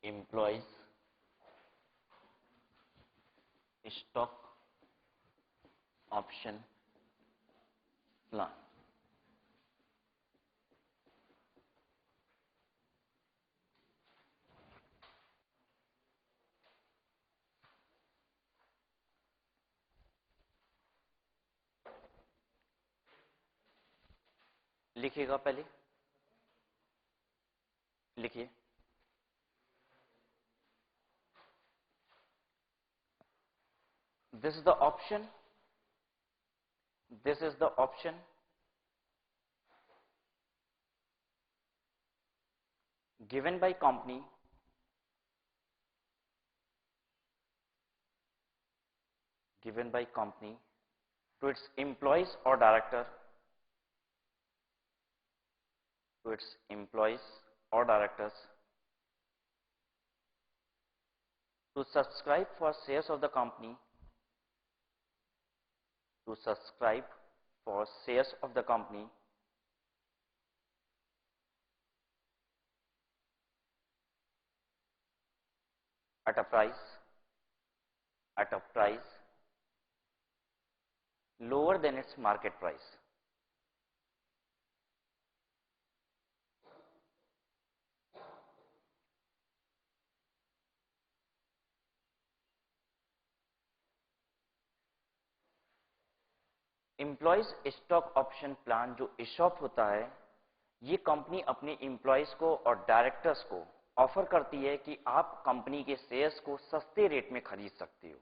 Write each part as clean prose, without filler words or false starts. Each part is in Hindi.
employees stock option plan। लिखिएगा, पहले लिखिए। This is the option. This is the option given by company to its employees or director to subscribe for shares of the company at a price lower than its market price। Employees stock option plan जो ESOP होता है, ये कंपनी अपने एम्प्लॉयज को और डायरेक्टर्स को ऑफर करती है कि आप कंपनी के शेयर्स को सस्ते रेट में खरीद सकते हो।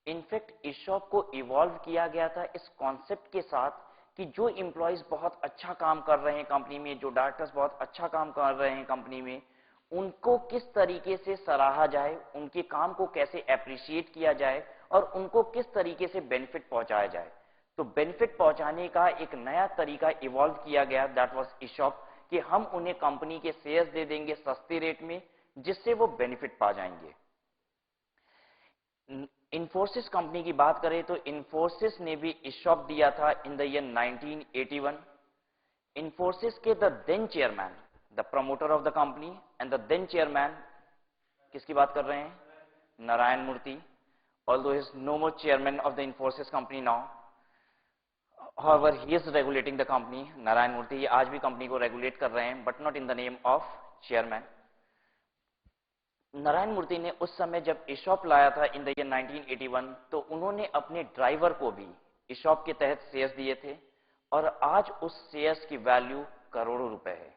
इनफैक्ट ESOP को इवॉल्व किया गया था इस कॉन्सेप्ट के साथ कि जो एम्प्लॉयज बहुत अच्छा काम कर रहे हैं कंपनी में, जो डायरेक्टर्स बहुत अच्छा काम कर रहे हैं कंपनी में, उनको किस तरीके से सराहा जाए, उनके काम को कैसे एप्रिशिएट किया जाए और उनको किस तरीके से बेनिफिट पहुंचाया जाए। तो बेनिफिट पहुंचाने का एक नया तरीका इवॉल्व किया गया, दैट वाज ESOP, कि हम उन्हें कंपनी के शेयर्स दे देंगे सस्ते रेट में, जिससे वो बेनिफिट पा जाएंगे। इन्फोसिस कंपनी की बात करें तो इन्फोसिस ने भी ESOP दिया था इन द ईयर 1981। इन्फोसिस के the then chairman, the promoter of the company and the then chairman, किसकी बात कर रहे हैं? Narayan Murthy. Although he is no more chairman of the Infosys company now, however he is regulating the company। Narayan Murthy ये आज भी कंपनी को रेगुलेट कर रहे हैं, but not in the name of chairman. Narayan Murthy ने उस समय जब ESOP लाया था इन द ईयर 1981, तो उन्होंने अपने ड्राइवर को भी ESOP के तहत शेयर्स दिए थे और आज उस शेयर्स की वैल्यू करोड़ों रुपए है।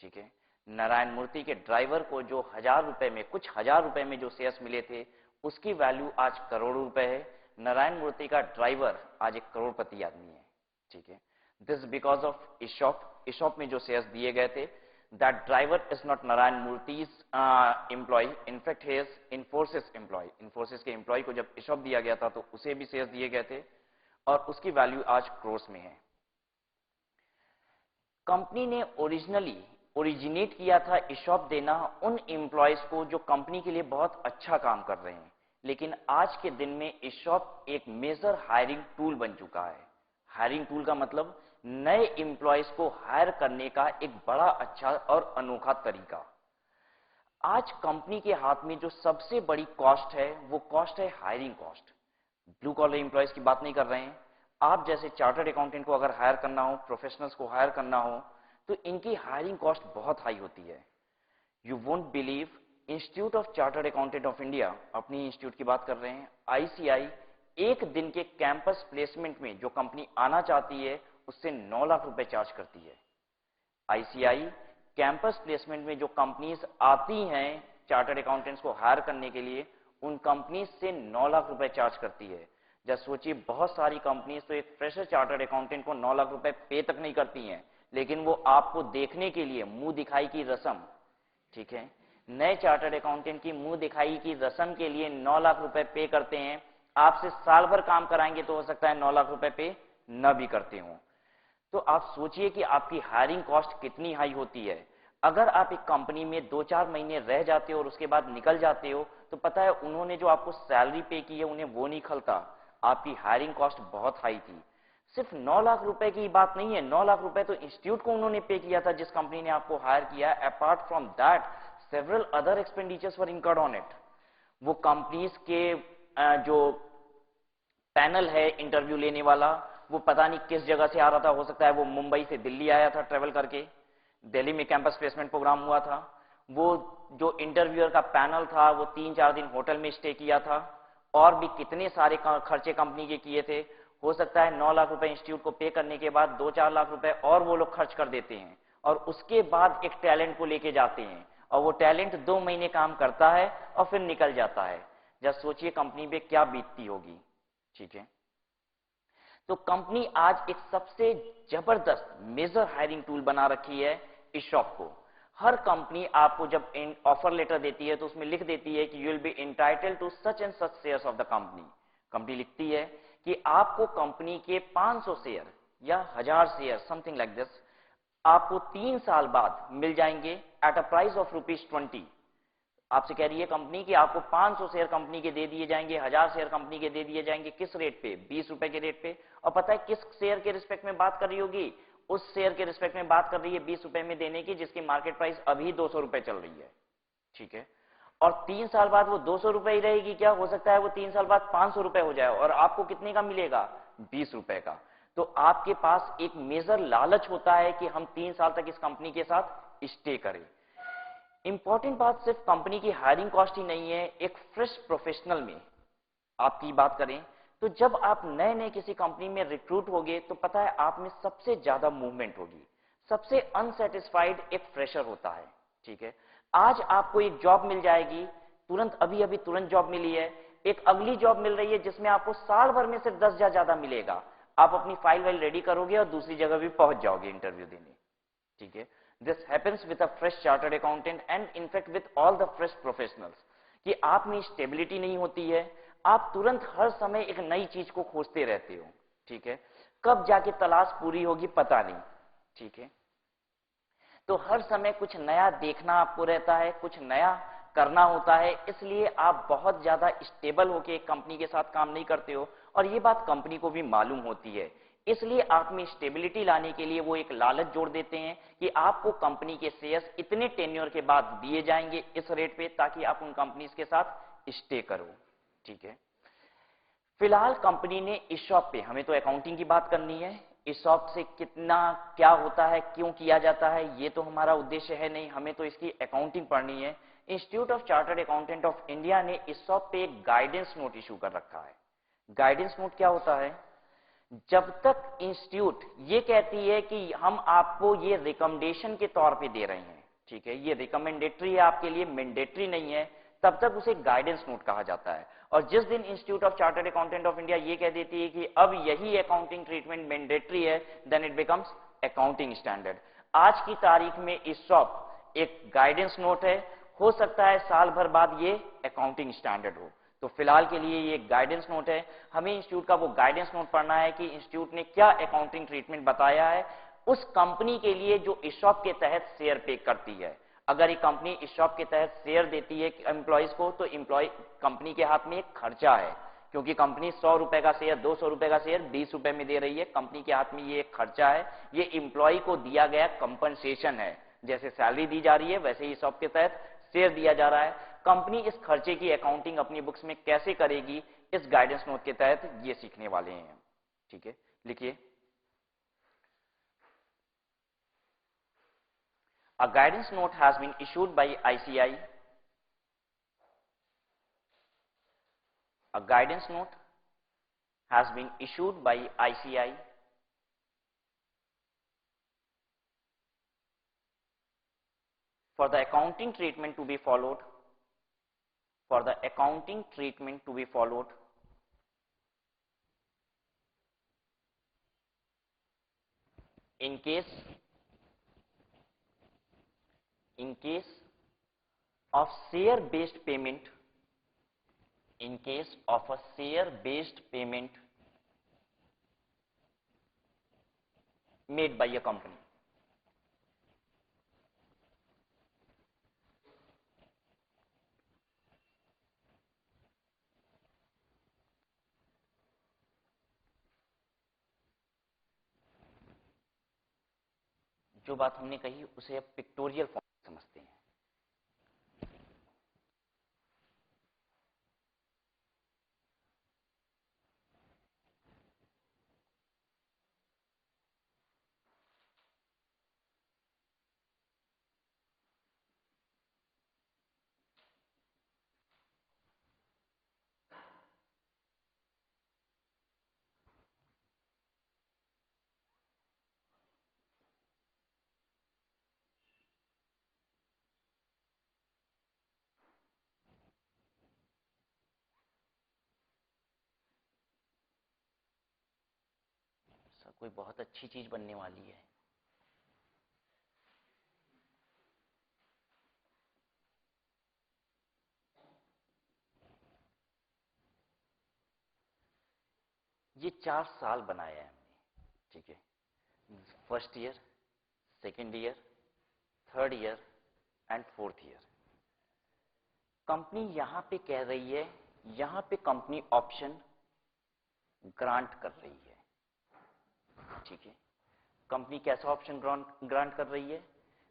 ठीक है, नारायण मूर्ति के ड्राइवर को जो कुछ हजार रुपए में जो शेयर्स मिले थे, उसकी वैल्यू आज करोड़ों रुपए है। नारायण मूर्ति का ड्राइवर आज एक करोड़पति आदमी है। ठीक है, दिस बिकॉज ऑफ ESOP में जो शेयर्स दिए गए थे। That driver is not Narayan Murthy's employee, in fact he is Infosys employee. Infosys के एम्प्लॉय को जब ESOP दिया गया था तो उसे भी शेयर्स दिए गए थे और उसकी वैल्यू आज क्रोर्स में है। कंपनी ने ओरिजिनेट किया था ESOP देना उन एम्प्लॉयज को जो कंपनी के लिए बहुत अच्छा काम कर रहे हैं, लेकिन आज के दिन में ESOP एक मेजर हायरिंग टूल बन चुका है। हायरिंग टूल का मतलब नए एम्प्लॉयज को हायर करने का एक बड़ा अच्छा और अनोखा तरीका। आज कंपनी के हाथ में जो सबसे बड़ी कॉस्ट है वो कॉस्ट है hiring cost. Blue collar employees की बात नहीं कर रहे हैं, आप जैसे चार्टर्ड अकाउंटेंट को अगर हायर करना हो, प्रोफेशनल्स को हायर करना हो, तो इनकी हायरिंग कॉस्ट बहुत हाई होती है। You won't believe, institute of chartered accountant of India, अपनी इंस्टीट्यूट की बात कर रहे हैं, ICI, एक दिन के कैंपस प्लेसमेंट में जो कंपनी आना चाहती है उससे 9 लाख रुपए चार्ज करती है। ICI कैंपस प्लेसमेंट में जो कंपनीज आती हैं चार्टर्ड अकाउंटेंट्स को हायर करने के लिए, उन कंपनीज से 9 लाख रुपए चार्ज करती है। जब सोचिए, बहुत सारी कंपनीज तो एक फ्रेशर चार्टर्ड अकाउंटेंट को 9 लाख रुपए पे तक नहीं करती हैं, लेकिन वो आपको देखने के लिए मुंह दिखाई की रस्म, ठीक है, नए चार्टर्ड अकाउंटेंट की मुंह दिखाई की रस्म के लिए 9 लाख रुपए पे करते हैं। आपसे साल भर काम कराएंगे तो हो सकता है 9 लाख रुपए पे न भी करते हो। तो आप सोचिए कि आपकी हायरिंग कॉस्ट कितनी हाई होती है। अगर आप एक कंपनी में 2-4 महीने रह जाते हो और उसके बाद निकल जाते हो, तो पता है उन्होंने जो आपको सैलरी पे की है उन्हें वो नहीं खलता। आपकी हायरिंग कॉस्ट बहुत हाई थी। सिर्फ 9 लाख रुपए की बात नहीं है, 9 लाख रुपए तो इंस्टीट्यूट को उन्होंने पे किया था जिस कंपनी ने आपको हायर किया। Apart from that several other expenditures were incurred on it. वो कंपनीज के जो पैनल है इंटरव्यू लेने वाला, वो पता नहीं किस जगह से आ रहा था, हो सकता है वो मुंबई से दिल्ली आया था ट्रेवल करके, दिल्ली में कैंपस प्लेसमेंट प्रोग्राम हुआ था। वो जो इंटरव्यूअर का पैनल था वो 3-4 दिन होटल में स्टे किया था, और भी कितने सारे खर्चे कंपनी के किए थे। हो सकता है 9 लाख रुपए इंस्टीट्यूट को पे करने के बाद 2-4 लाख रुपए और वो लोग खर्च कर देते हैं, और उसके बाद एक टैलेंट को लेके जाते हैं, और वो टैलेंट 2 महीने काम करता है और फिर निकल जाता है। जब सोचिए कंपनी पे क्या बीतती होगी। ठीक है, तो कंपनी आज एक सबसे जबरदस्त मेजर हायरिंग टूल बना रखी है ESOP को। हर कंपनी आपको जब ऑफर लेटर देती है तो उसमें लिख देती है कि you will be entitled to such and such shares of the company. Company लिखती है कि आपको कंपनी के 500 शेयर या 1000 शेयर समथिंग लाइक दिस आपको 3 साल बाद मिल जाएंगे एट अ प्राइस ऑफ ₹20। आपसे कह रही है कंपनी कि आपको 500 शेयर कंपनी के दे दिए जाएंगे, 1000 शेयर कंपनी के दे दिए जाएंगे। किस रेट पे? 20 रुपए के रेट पे। और पता है किस शेयर के रिस्पेक्ट में बात कर रही होगी? उस शेयर के रिस्पेक्ट में बात कर रही है 20 रुपए में देने की, जिसकी मार्केट प्राइस अभी 200 रुपए चल रही है। ठीक है, और 3 साल बाद वो 200 रुपए ही रहेगी क्या? हो सकता है वो 3 साल बाद 500 रुपए हो जाए, और आपको कितने का मिलेगा? 20 रुपए का। तो आपके पास एक मेजर लालच होता है कि हम 3 साल तक इस कंपनी के साथ स्टे करें। इंपॉर्टेंट बात सिर्फ कंपनी की हायरिंग कॉस्ट ही नहीं है, एक फ्रेश प्रोफेशनल में आपकी बात करें तो जब आप नए नए किसी कंपनी में रिक्रूट होगे तो पता है आप में सबसे ज्यादा मूवमेंट होगी। सबसे अनसेटिस्फाइड एक फ्रेशर होता है। ठीक है, आज आपको एक जॉब मिल जाएगी, तुरंत अभी अभी तुरंत जॉब मिली है, एक अगली जॉब मिल रही है जिसमें आपको साल भर में सिर्फ 10,000 ज्यादा मिलेगा। आप अपनी फाइल वाइल रेडी करोगे और दूसरी जगह भी पहुंच जाओगे इंटरव्यू देने। ठीक है, this happens with a fresh chartered accountant and in fact with all the fresh professionals, कि आप में स्टेबिलिटी नहीं होती है, आप तुरंत हर समय एक नई चीज को खोजते रहते हो। ठीक है, कब जाके तलाश पूरी होगी पता नहीं। ठीक है, तो हर समय कुछ नया देखना आपको रहता है, कुछ नया करना होता है, इसलिए आप बहुत ज्यादा स्टेबल होके एक कंपनी के साथ काम नहीं करते हो, और ये बात कंपनी को भी मालूम होती है। इसलिए आप में स्टेबिलिटी लाने के लिए वो एक लालच जोड़ देते हैं कि आपको कंपनी के शेयर्स इतने टेन्योर के बाद दिए जाएंगे इस रेट पे, ताकि आप उन कंपनीज के साथ स्टे करो। ठीक है, फिलहाल कंपनी ने ESOP पे, हमें तो अकाउंटिंग की बात करनी है, ESOP से कितना क्या होता है, क्यों किया जाता है, ये तो हमारा उद्देश्य है नहीं, हमें तो इसकी अकाउंटिंग पढ़नी है। Institute of chartered accountant of India ने ESOP पे एक गाइडेंस नोट इशू कर रखा है। गाइडेंस नोट क्या होता है? जब तक इंस्टीट्यूट ये कहती है कि हम आपको ये रिकमेंडेशन के तौर पे दे रहे हैं, ठीक है, ये रिकमेंडेटरी है आपके लिए, मैंडेटरी नहीं है, तब तक उसे गाइडेंस नोट कहा जाता है। और जिस दिन institute of chartered accountant of India ये कह देती है कि अब यही अकाउंटिंग ट्रीटमेंट मैंडेटरी है, then it becomes accounting standard. आज की तारीख में ESOP एक गाइडेंस नोट है, हो सकता है साल भर बाद ये अकाउंटिंग स्टैंडर्ड हो। तो फिलहाल के लिए ये गाइडेंस नोट है, हमें इंस्टीट्यूट का वो गाइडेंस नोट पढ़ना है कि इंस्टीट्यूट ने क्या अकाउंटिंग ट्रीटमेंट बताया है उस कंपनी के लिए जो ESOP के तहत शेयर पे करती है। अगर ये कंपनी ESOP के तहत शेयर देती है एम्प्लॉइज को, तो एम्प्लॉय कंपनी के हाथ में एक खर्चा है, क्योंकि कंपनी 100 रुपए का शेयर, 200 रुपए का शेयर 20 रुपए में दे रही है, कंपनी के हाथ में ये एक खर्चा है, ये एम्प्लॉय को दिया गया कंपनसेशन है। जैसे सैलरी दी जा रही है वैसे ही ESOP के तहत शेयर दिया जा रहा है। कंपनी इस खर्चे की अकाउंटिंग अपनी बुक्स में कैसे करेगी, इस गाइडेंस नोट के तहत ये सीखने वाले हैं। ठीक है, लिखिए, a guidance note has been issued by ICI. A guidance note has been issued by ICI for the accounting treatment to be followed, for the accounting treatment to be followed in case of share based payment, in case of a share based payment made by a company. जो बात हमने कही उसे अब पिक्टोरियल फॉर्म में समझते हैं। कोई बहुत अच्छी चीज बनने वाली है। ये 4 साल बनाया है हमने, ठीक है। First year, second year, third year and fourth year. Company यहां पे कह रही है, यहां पे कंपनी ऑप्शन ग्रांट कर रही है, ठीक है। कंपनी कैसा ऑप्शन ग्रांट कर रही है?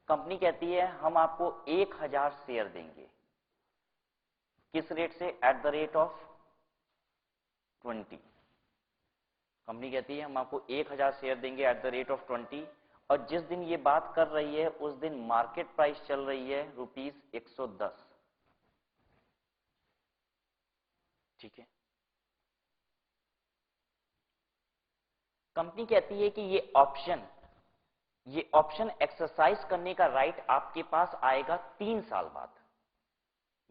कंपनी कहती है हम आपको 1000 शेयर देंगे। किस रेट से? Eight the rate of 20। Company कहती है हम आपको 1000 शेयर देंगे एट द रेट ऑफ 20, और जिस दिन ये बात कर रही है उस दिन मार्केट प्राइस चल रही है ₹110, ठीक है। कंपनी कहती है कि ये ऑप्शन एक्सरसाइज करने का राइट आपके पास आएगा 3 साल बाद।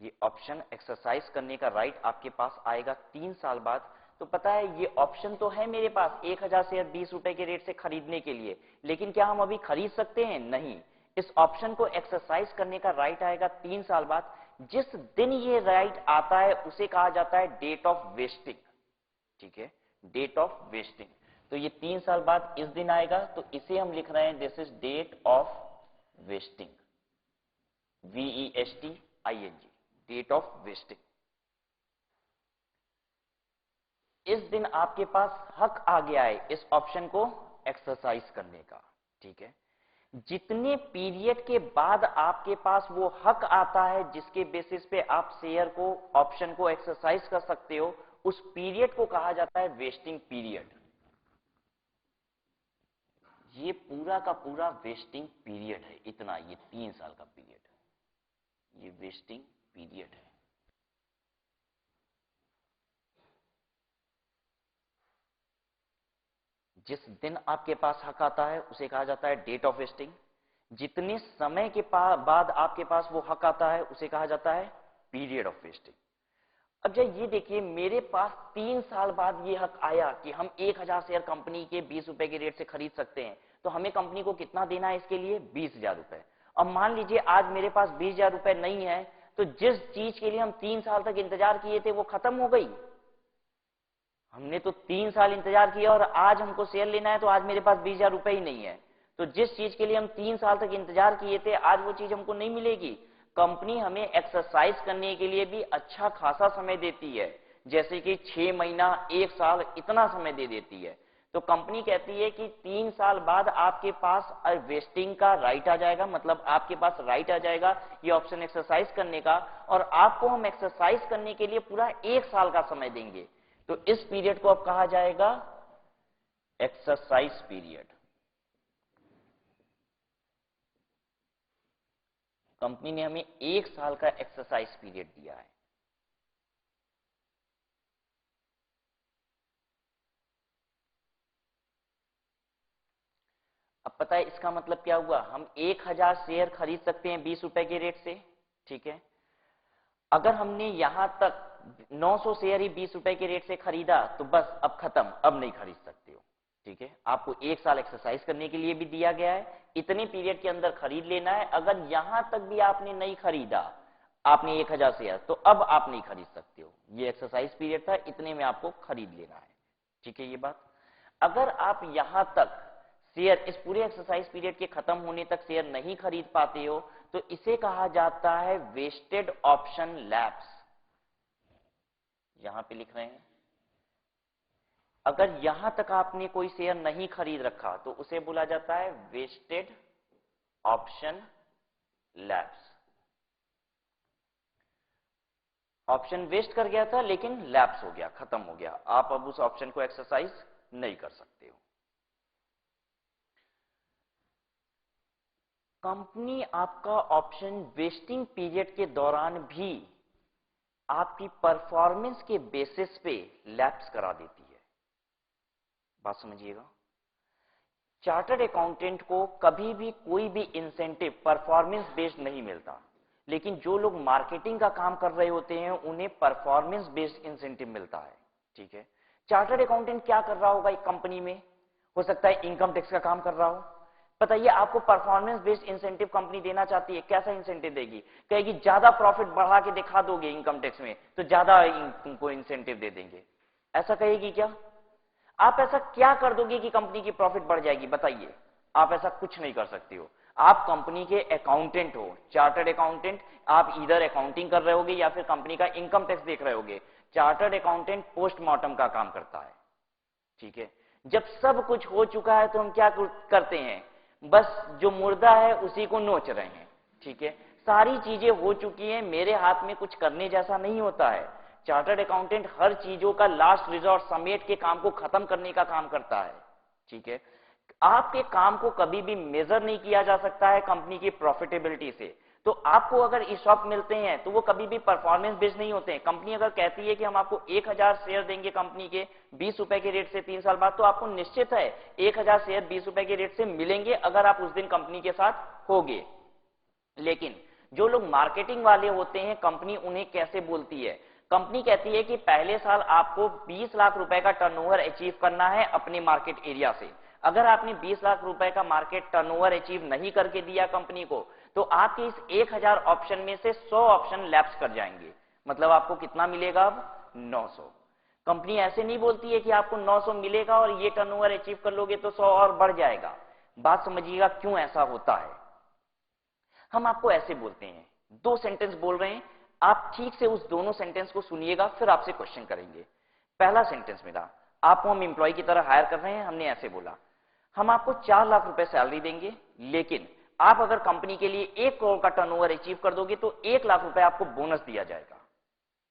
ये ऑप्शन एक्सरसाइज करने का राइट आपके पास आएगा 3 साल बाद। तो पता है ये ऑप्शन तो है मेरे पास 1000 शेयर 20 रुपए के रेट से खरीदने के लिए, लेकिन क्या हम अभी खरीद सकते हैं? नहीं। इस ऑप्शन को एक्सरसाइज करने का राइट आएगा 3 साल बाद। जिस दिन ये राइट आता है उसे कहा जाता है डेट ऑफ वेस्टिंग, ठीक है, डेट ऑफ वेस्टिंग। तो ये 3 साल बाद इस दिन आएगा, तो इसे हम लिख रहे हैं this is date of vesting, VESTING, date of vesting. इस दिन आपके पास हक आ गया है इस ऑप्शन को एक्सरसाइज करने का, ठीक है। जितने पीरियड के बाद आपके पास वो हक आता है जिसके बेसिस पे आप शेयर को, ऑप्शन को एक्सरसाइज कर सकते हो, उस पीरियड को कहा जाता है वेस्टिंग पीरियड। ये पूरा का पूरा वेस्टिंग पीरियड है, इतना, ये 3 साल का पीरियड, ये वेस्टिंग पीरियड है। जिस दिन आपके पास हक आता है उसे कहा जाता है डेट ऑफ वेस्टिंग। जितने समय के बाद आपके पास वो हक आता है उसे कहा जाता है पीरियड ऑफ वेस्टिंग। अब जब ये देखिए मेरे पास 3 साल बाद ये हक आया कि हम 1000 शेयर कंपनी के 20 रुपए के रेट से खरीद सकते हैं, तो हमें कंपनी को कितना देना है इसके लिए? 20,000 रुपए। अब मान लीजिए आज मेरे पास 20,000 रुपए नहीं है, तो जिस चीज के लिए हम 3 साल तक इंतजार किए थे वो खत्म हो गई। हमने तो 3 साल इंतजार किया और आज हमको शेयर लेना है, तो आज मेरे पास 20,000 रुपए ही नहीं है। तो जिस चीज के लिए हम 3 साल तक इंतजार किए थे आज वो चीज हमको नहीं मिलेगी। कंपनी हमें एक्सरसाइज करने के लिए भी अच्छा खासा समय देती है, जैसे कि 6 महीना, 1 साल, इतना समय दे देती है। तो कंपनी कहती है कि 3 साल बाद आपके पास वेस्टिंग का राइट आ जाएगा, मतलब आपके पास राइट आ जाएगा ये ऑप्शन एक्सरसाइज करने का, और आपको हम एक्सरसाइज करने के लिए पूरा 1 साल का समय देंगे। तो इस पीरियड को अब कहा जाएगा एक्सरसाइज पीरियड। कंपनी ने हमें 1 साल का एक्सरसाइज पीरियड दिया है। अब पता है इसका मतलब क्या हुआ? हम 1000 शेयर खरीद सकते हैं 20 रुपए के रेट से, ठीक है। अगर हमने यहां तक 900 शेयर ही 20 रुपए के रेट से खरीदा तो बस अब खत्म, अब नहीं खरीद सकते हो, ठीक है। आपको 1 साल एक्सरसाइज करने के लिए भी दिया गया है, इतने पीरियड के अंदर खरीद लेना है। अगर यहां तक भी आपने नहीं खरीदा, आपने 1000 शेयर, तो अब आप नहीं खरीद सकते हो। ये एक्सरसाइज पीरियड था, इतने में आपको खरीद लेना है, ठीक है ये बात। अगर आप यहां तक शेयर, इस पूरे एक्सरसाइज पीरियड के खत्म होने तक शेयर नहीं खरीद पाते हो, तो इसे कहा जाता है वेस्टेड ऑप्शन लैप्स। यहां पे लिख रहे हैं, अगर यहां तक आपने कोई शेयर नहीं खरीद रखा तो उसे बोला जाता है vested option lapse. Option vest कर गया था लेकिन लैप्स हो गया, खत्म हो गया, आप अब उस ऑप्शन को एक्सरसाइज नहीं कर सकते हो। कंपनी आपका ऑप्शन वेस्टिंग पीरियड के दौरान भी आपकी परफॉर्मेंस के बेसिस पे लैप्स करा देती है। बात समझिएगा, चार्टर्ड अकाउंटेंट को कभी भी कोई भी इंसेंटिव परफॉर्मेंस बेस्ड नहीं मिलता, लेकिन जो लोग मार्केटिंग का काम कर रहे होते हैं उन्हें परफॉर्मेंस बेस्ड इंसेंटिव मिलता है, ठीक है। चार्टर्ड अकाउंटेंट क्या कर रहा होगा एक कंपनी में? हो सकता है इनकम टैक्स का काम कर रहा हो। बताइए, आपको परफॉर्मेंस बेस्ड इंसेंटिव कंपनी देना चाहती है, कैसा इंसेंटिव देगी? कहेगी ज्यादा प्रॉफिट बढ़ा के दिखा दोगे इनकम टैक्स में तो ज्यादा तुमको इंसेंटिव दे देंगे, ऐसा कहेगी क्या? आप ऐसा क्या कर दोगे कि कंपनी की प्रॉफिट बढ़ जाएगी? बताइए, आप ऐसा कुछ नहीं कर सकती हो। आप कंपनी के अकाउंटेंट हो, चार्टर्ड अकाउंटेंट, आप इधर अकाउंटिंग कर रहे होगे या फिर कंपनी का इनकम टैक्स देख रहे होगे। चार्टर्ड अकाउंटेंट पोस्टमार्टम का काम करता है, ठीक है। जब सब कुछ हो चुका है तो हम क्या करते हैं? बस जो मुर्दा है उसी को नोच रहे हैं, ठीक है। सारी चीजें हो चुकी हैं, मेरे हाथ में कुछ करने जैसा नहीं होता है। चार्टर्ड अकाउंटेंट हर चीजों का लास्ट रिजॉर्ट समेट के काम को खत्म करने का काम करता है, ठीक है। आपके काम को कभी भी मेजर नहीं किया जा सकता है कंपनी की प्रॉफिटेबिलिटी से। तो आपको अगर ईशॉप मिलते हैं तो वो कभी भी परफॉर्मेंस बेस्ड नहीं होते हैं। कंपनी अगर कहती है कि हम आपको 1000 शेयर देंगे कंपनी के 20 रुपए के रेट से 3 साल बाद, तो आपको निश्चित है 1000 शेयर 20 रुपए के रेट से मिलेंगे अगर आप उस दिन कंपनी के साथ होगे। लेकिन जो लोग मार्केटिंग वाले होते हैं, कंपनी उन्हें कैसे बोलती है? कंपनी कहती है कि पहले साल आपको 20 लाख रुपए का टर्नओवर अचीव करना है अपने मार्केट एरिया से। अगर आपने 20 लाख रुपए का मार्केट टर्नओवर अचीव नहीं करके दिया कंपनी को, तो आपके इस 1000 ऑप्शन में से 100 ऑप्शन लैप्स कर जाएंगे। मतलब आपको कितना मिलेगा? अब 900। कंपनी ऐसे नहीं बोलती है कि आपको 900 मिलेगा और ये टर्नओवर अचीव कर लोगे तो 100 और बढ़ जाएगा। बात समझिएगा क्यों ऐसा होता है। हम आपको ऐसे बोलते हैं, 2 सेंटेंस बोल रहे हैं, आप ठीक से उस दोनों सेंटेंस को सुनिएगा, फिर आपसे क्वेश्चन करेंगे। पहला सेंटेंस मेरा, आपको हम एम्प्लॉय की तरह हायर कर रहे हैं, हमने ऐसे बोला, हम आपको 4 लाख रुपए सैलरी देंगे, लेकिन आप अगर कंपनी के लिए 1 करोड़ का टर्नओवर अचीव कर दोगे तो 1 लाख रुपए आपको बोनस दिया जाएगा,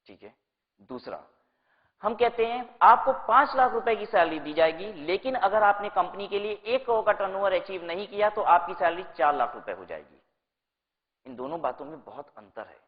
ठीक है। दूसरा, हम कहते हैं आपको 5 लाख रुपए की सैलरी दी जाएगी, लेकिन अगर आपने कंपनी के लिए 1 करोड़ का टर्नओवर अचीव नहीं किया तो आपकी सैलरी 4 लाख रुपए हो जाएगी। इन दोनों बातों में बहुत अंतर है।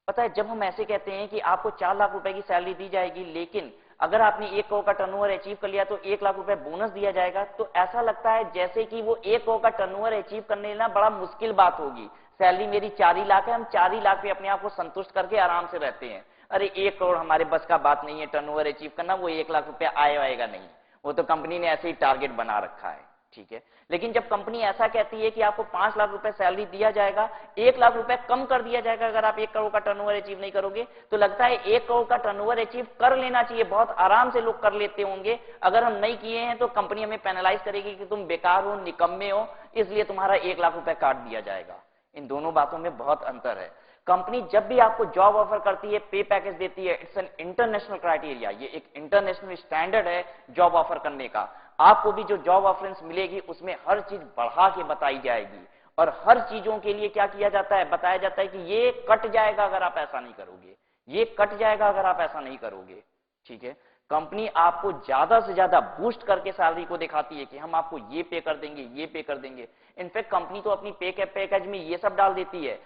पता है, जब हम ऐसे कहते हैं कि आपको 4 लाख रुपए की सैलरी दी जाएगी, लेकिन अगर आपने 1 करोड़ का टर्नओवर अचीव कर लिया तो 1 लाख रुपए बोनस दिया जाएगा, तो ऐसा लगता है जैसे कि वो 1 करोड़ का टर्नओवर अचीव करने ना बड़ा मुश्किल बात होगी। सैलरी मेरी 4 ही लाख है, हम 4 ही लाख पे अपने आप को संतुष्ट करके आराम से रहते हैं। अरे 1 करोड़ हमारे बस का बात नहीं है टर्नओवर अचीव करना, वो 1 लाख रुपया आएगा नहीं, वो तो कंपनी ने ऐसे ही टारगेट बना रखा है, ठीक है। लेकिन जब कंपनी ऐसा कहती है कि आपको 5 लाख रुपए सैलरी दिया जाएगा, 1 लाख रुपए कम कर दिया जाएगा अगर आप 1 करोड़ का टर्नओवर अचीव नहीं करोगे, तो लगता है 1 करोड़ का टर्नओवर अचीव कर लेना चाहिए, बहुत आराम से लोग कर लेते होंगे। अगर हम नहीं किए हैं तो कंपनी हमें पेनलाइज करेगी कि तुम बेकार हो, निकम्मे हो, इसलिए तुम्हारा 1 लाख रुपए काट दिया जाएगा। इन दोनों बातों में बहुत अंतर है। कंपनी जब भी आपको जॉब ऑफर करती है, पे पैकेज देती है, इट्स एन इंटरनेशनल क्राइटेरिया, ये एक इंटरनेशनल स्टैंडर्ड है जॉब ऑफर करने का। आपको भी जो जॉब ऑफरेंस मिलेगी उसमें हर चीज बढ़ा के बताई जाएगी, और हर चीजों के लिए क्या किया जाता है? बताया जाता है कि ये कट जाएगा अगर आप ऐसा नहीं करोगे, ये कट जाएगा अगर आप ऐसा नहीं करोगे, ठीक है। कंपनी आपको ज्यादा से ज्यादा बूस्ट करके सैलरी को दिखाती है कि हम आपको ये पे कर देंगे, ये पे कर देंगे। इनफैक्ट कंपनी तो अपनी पे के पैकेज में ये सब डाल देती है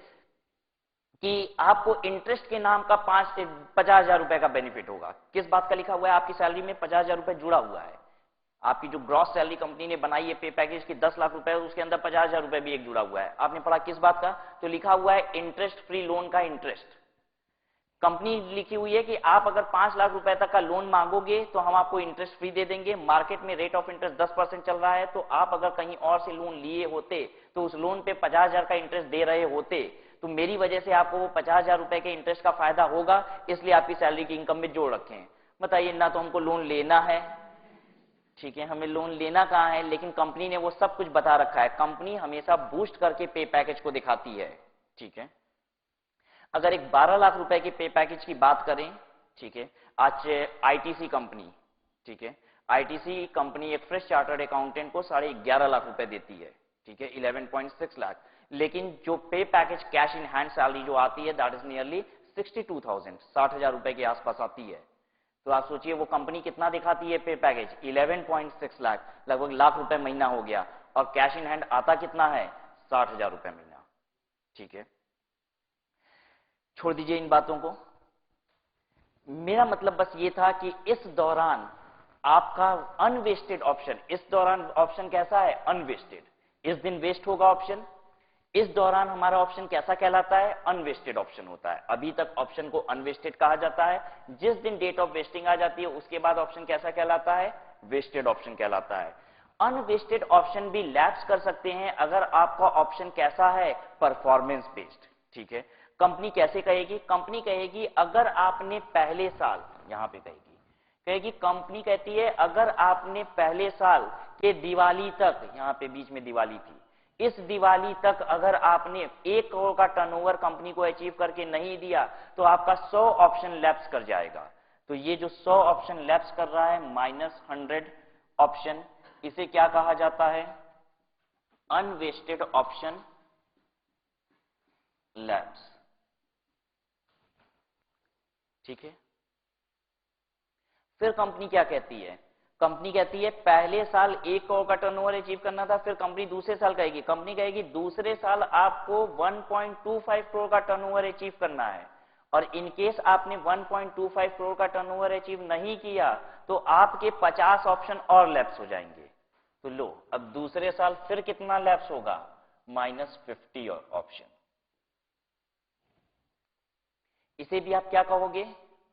कि आपको इंटरेस्ट के नाम का 50 से 50,000 रुपए का बेनिफिट होगा। किस बात का लिखा हुआ है? आपकी सैलरी में 50,000 रुपए जुड़ा हुआ है। आपकी जो ग्रॉस सैलरी कंपनी ने बनाई है पे पैकेज की 10 लाख रुपए, उसके अंदर 50,000 रुपए भी एक जुड़ा हुआ है। आपने पढ़ा किस बात का? तो लिखा हुआ है इंटरेस्ट फ्री लोन का इंटरेस्ट। कंपनी लिखी हुई है कि आप अगर 5 लाख रुपए तक का लोन मांगोगे तो हम आपको इंटरेस्ट फ्री दे देंगे। मार्केट में रेट ऑफ इंटरेस्ट 10% चल रहा है, तो आप अगर कहीं और से लोन लिए होते तो उस लोन पे 50,000 का इंटरेस्ट दे रहे होते, तो मेरी वजह से आपको वो 50,000 रुपए के इंटरेस्ट का फायदा होगा, इसलिए आपकी सैलरी की इनकम में जोड़ रखे हैं। बताइए, ना तो हमको लोन लेना है, ठीक है, हमें लोन लेना कहाँ है, लेकिन कंपनी ने वो सब कुछ बता रखा है। कंपनी हमेशा बूस्ट करके पे पैकेज को दिखाती है, ठीक है। अगर एक 12 लाख रुपए के पे पैकेज की बात करें, ठीक है, आज आईटीसी कंपनी, ठीक है, आईटीसी कंपनी एक फ्रेश चार्टर्ड अकाउंटेंट को 11.5 लाख रुपए देती है, ठीक है, 11.6 लाख। लेकिन जो पे package cash in hand salary जो आती है दैट इज नियरली 62,000, 60,000 रुपए के आसपास आती है। तो आप सोचिए वो कंपनी कितना दिखाती है पे पैकेज? 11.6 लाख, लगभग लाख रुपए महीना हो गया, और कैश इन हैंड आता कितना है? 60,000 रुपए महीना, ठीक है। छोड़ दीजिए इन बातों को, मेरा मतलब बस ये था कि इस दौरान आपका अनवेस्टेड ऑप्शन, इस दौरान ऑप्शन कैसा है? अनवेस्टेड। इस दिन वेस्ट होगा ऑप्शन, इस दौरान हमारा ऑप्शन कैसा कहलाता है? अनवेस्टेड ऑप्शन होता है। अभी तक ऑप्शन को अनवेस्टेड कहा जाता है, जिस दिन डेट ऑफ वेस्टिंग आ जाती है उसके बाद ऑप्शन कैसा कहलाता है? वेस्टेड ऑप्शन कहलाता है। अनवेस्टेड ऑप्शन भी लैप्स कर सकते हैं अगर आपका ऑप्शन कैसा है, परफॉर्मेंस बेस्ड। ठीक है, कंपनी कैसे कहेगी, कंपनी कहेगी अगर आपने पहले साल, यहां पे कहेगी कंपनी कहती है अगर आपने पहले साल के दिवाली तक, यहां पे बीच में दिवाली थी, इस दिवाली तक अगर आपने 1 करोड़ का टर्नओवर कंपनी को अचीव करके नहीं दिया तो आपका 100 ऑप्शन लैप्स कर जाएगा। तो ये जो 100 ऑप्शन लैप्स कर रहा है, -100 ऑप्शन, इसे क्या कहा जाता है, अनवेस्टेड ऑप्शन लैप्स। ठीक है, फिर कंपनी क्या कहती है, कंपनी कहती है पहले साल 1 करोड़ का टर्नओवर अचीव करना था, फिर कंपनी दूसरे साल कहेगी, कंपनी कहेगी दूसरे साल आपको 1.25 करोड़ का टर्नओवर अचीव करना है, और इनकेस आपने 1.25 करोड़ का टर्नओवर अचीव नहीं किया तो आपके 50 ऑप्शन और लैप्स हो जाएंगे। तो लो, अब दूसरे साल फिर कितना लैप्स होगा, -50 ऑप्शन। इसे भी आप क्या कहोगे,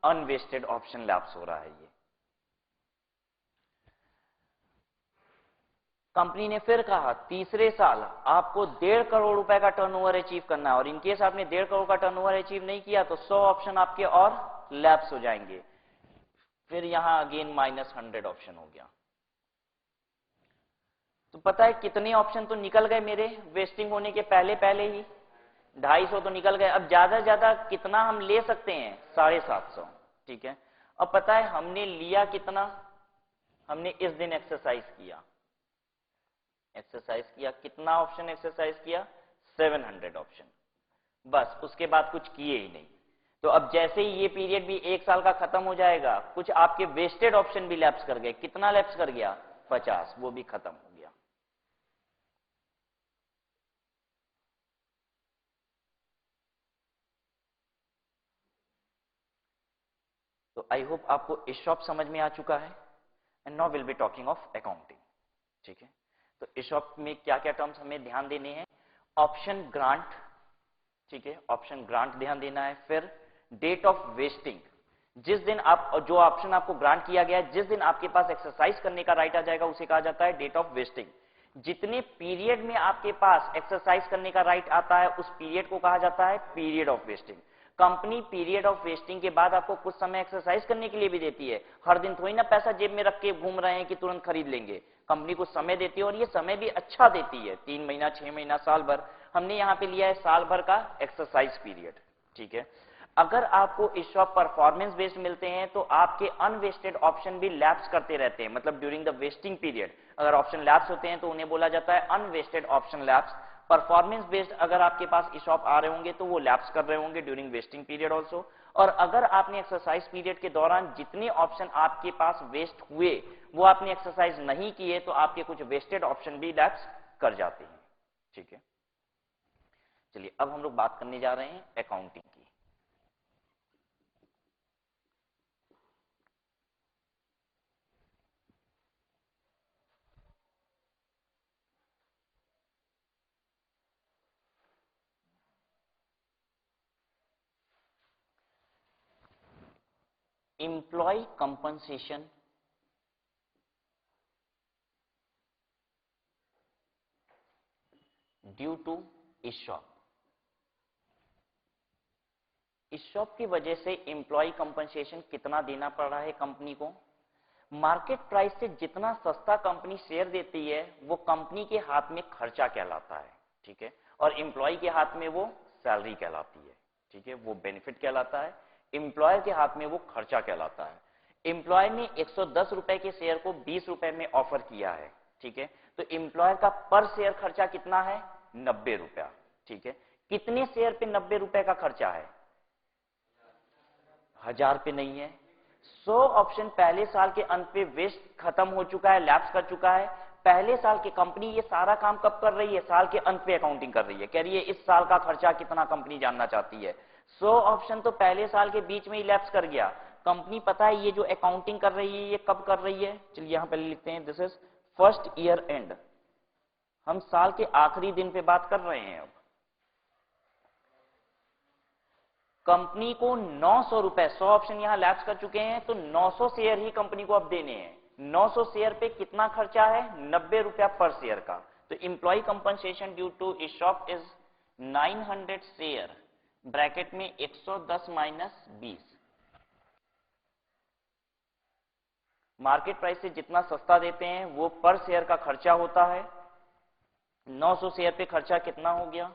अनवेस्टेड ऑप्शन लैप्स हो रहा है ये। कंपनी ने फिर कहा तीसरे साल आपको 1.5 करोड़ रुपए का टर्नओवर अचीव करना है, और इनकेस आपने 1.5 करोड़ का टर्नओवर अचीव नहीं किया तो 100 ऑप्शन आपके और लैप्स हो जाएंगे। फिर यहां अगेन -100 ऑप्शन हो गया। तो पता है कितने ऑप्शन तो निकल गए मेरे वेस्टिंग होने के पहले पहले ही, 250 तो निकल गए। अब ज्यादा से ज्यादा कितना हम ले सकते हैं, 750। ठीक है, अब पता है हमने लिया कितना, हमने इस दिन एक्सरसाइज किया, कितना ऑप्शन एक्सरसाइज किया, 700 ऑप्शन, बस उसके बाद कुछ किए ही नहीं। तो अब जैसे ही ये पीरियड भी 1 साल का खत्म हो जाएगा, कुछ आपके वेस्टेड ऑप्शन भी लैप्स कर गए, कितना लैप्स कर गया, 50, वो भी खत्म हो गया। तो आई होप आपको ESOP समझ में आ चुका है। And now will be talking of accounting. ठीक है, तो ESOP में क्या क्या टर्म्स हमें ध्यान देने हैं, ऑप्शन ग्रांट, ठीक है, ऑप्शन ग्रांट ध्यान देना है। फिर डेट ऑफ वेस्टिंग, जिस दिन आप, जो ऑप्शन आपको ग्रांट किया गया है, जिस दिन आपके पास एक्सरसाइज करने का राइट आ जाएगा उसे कहा जाता है डेट ऑफ वेस्टिंग। जितने पीरियड में आपके पास एक्सरसाइज करने का राइट आता है उस पीरियड को कहा जाता है period of wasting. Company period of wasting के बाद आपको कुछ समय एक्सरसाइज करने के लिए भी देती है, हर दिन थोड़ी ना पैसा जेब में रख के घूम रहे हैं कि तुरंत खरीद लेंगे। कंपनी कुछ समय देती है और ये समय भी अच्छा देती है, 3 महीना, 6 महीना, साल भर। हमने यहां पे लिया है साल भर का एक्सरसाइज पीरियड। ठीक है, अगर आपको ESOP परफॉर्मेंस बेस्ड मिलते हैं तो आपके अनवेस्टेड ऑप्शन भी लैप्स करते रहते हैं, मतलब ड्यूरिंग द वेस्टिंग पीरियड अगर ऑप्शन लैप्स होते हैं तो उन्हें बोला जाता है unvested option lapse. Performance based अगर आपके पास ESOP आ रहे होंगे तो वो लैप्स कर रहे होंगे ड्यूरिंग वेस्टिंग पीरियड ऑल्सो। और अगर आपने एक्सरसाइज पीरियड के दौरान जितने ऑप्शन आपके पास वेस्ट हुए वो आपने एक्सरसाइज नहीं किए तो आपके कुछ वेस्टेड ऑप्शन भी लैप्स कर जाते हैं। ठीक है, चलिए अब हम लोग बात करने जा रहे हैं अकाउंटिंग की। Employee compensation due to ESOP। ESOP की वजह से एम्प्लॉय कंपनसेशन कितना देना पड़ रहा है कंपनी को, मार्केट प्राइस से जितना सस्ता कंपनी शेयर देती है वो कंपनी के हाथ में खर्चा कहलाता है। ठीक है, और एम्प्लॉय के हाथ में वो सैलरी कहलाती है। ठीक है, वो बेनिफिट कहलाता है, एम्प्लॉयर के हाथ में वो खर्चा कहलाता है। एम्प्लॉय ने 110 रुपए के शेयर को 20 रुपए में ऑफर किया है। ठीक है, तो एम्प्लॉयर का पर शेयर खर्चा कितना है, 90 रुपया। ठीक है, कितने शेयर पे 90 रुपए का खर्चा है, 1000 पे नहीं है। 100 ऑप्शन पहले साल के अंत पे वेस्ट खत्म हो चुका है, लैप्स कर चुका है। पहले साल की कंपनी ये सारा काम कब कर रही है, साल के अंत पे अकाउंटिंग कर रही है, कह रही है इस साल का खर्चा कितना कंपनी जानना चाहती है। 100 ऑप्शन तो पहले साल के बीच में ही लैप्स कर गया। कंपनी पता है ये जो अकाउंटिंग कर रही है ये कब कर रही है, चलिए यहां पहले लिखते हैं, this is first year and. हम साल के आखिरी दिन पे बात कर रहे हैं। अब कंपनी को 900 रुपए, 100 ऑप्शन यहां लैप्स कर चुके हैं तो 900 शेयर ही कंपनी को अब देने हैं। 900 शेयर पे कितना खर्चा है? 90 रुपया पर शेयर का। तो employee compensation due to ESOP is 900 share, bracket में 110 माइनस 20। मार्केट प्राइस से जितना सस्ता देते हैं वो पर शेयर का खर्चा होता है। 900 शेयर पे खर्चा कितना हो गया?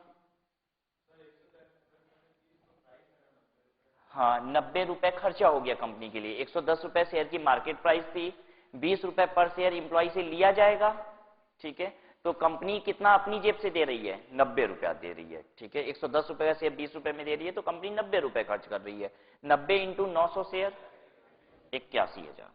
हाँ, 90 रुपए खर्चा हो गया कंपनी के लिए। 110 रुपए शेयर की मार्केट प्राइस थी, 20 रुपए पर शेयर इंप्लॉय से लिया जाएगा। ठीक है, तो कंपनी कितना अपनी जेब से दे रही है? 90 रुपया दे रही है। ठीक है, 110 रुपए का शेयर 20 रुपए में दे रही है, तो कंपनी 90 रुपए खर्च कर रही है। 90 इंटू 900 शेयर 81,000।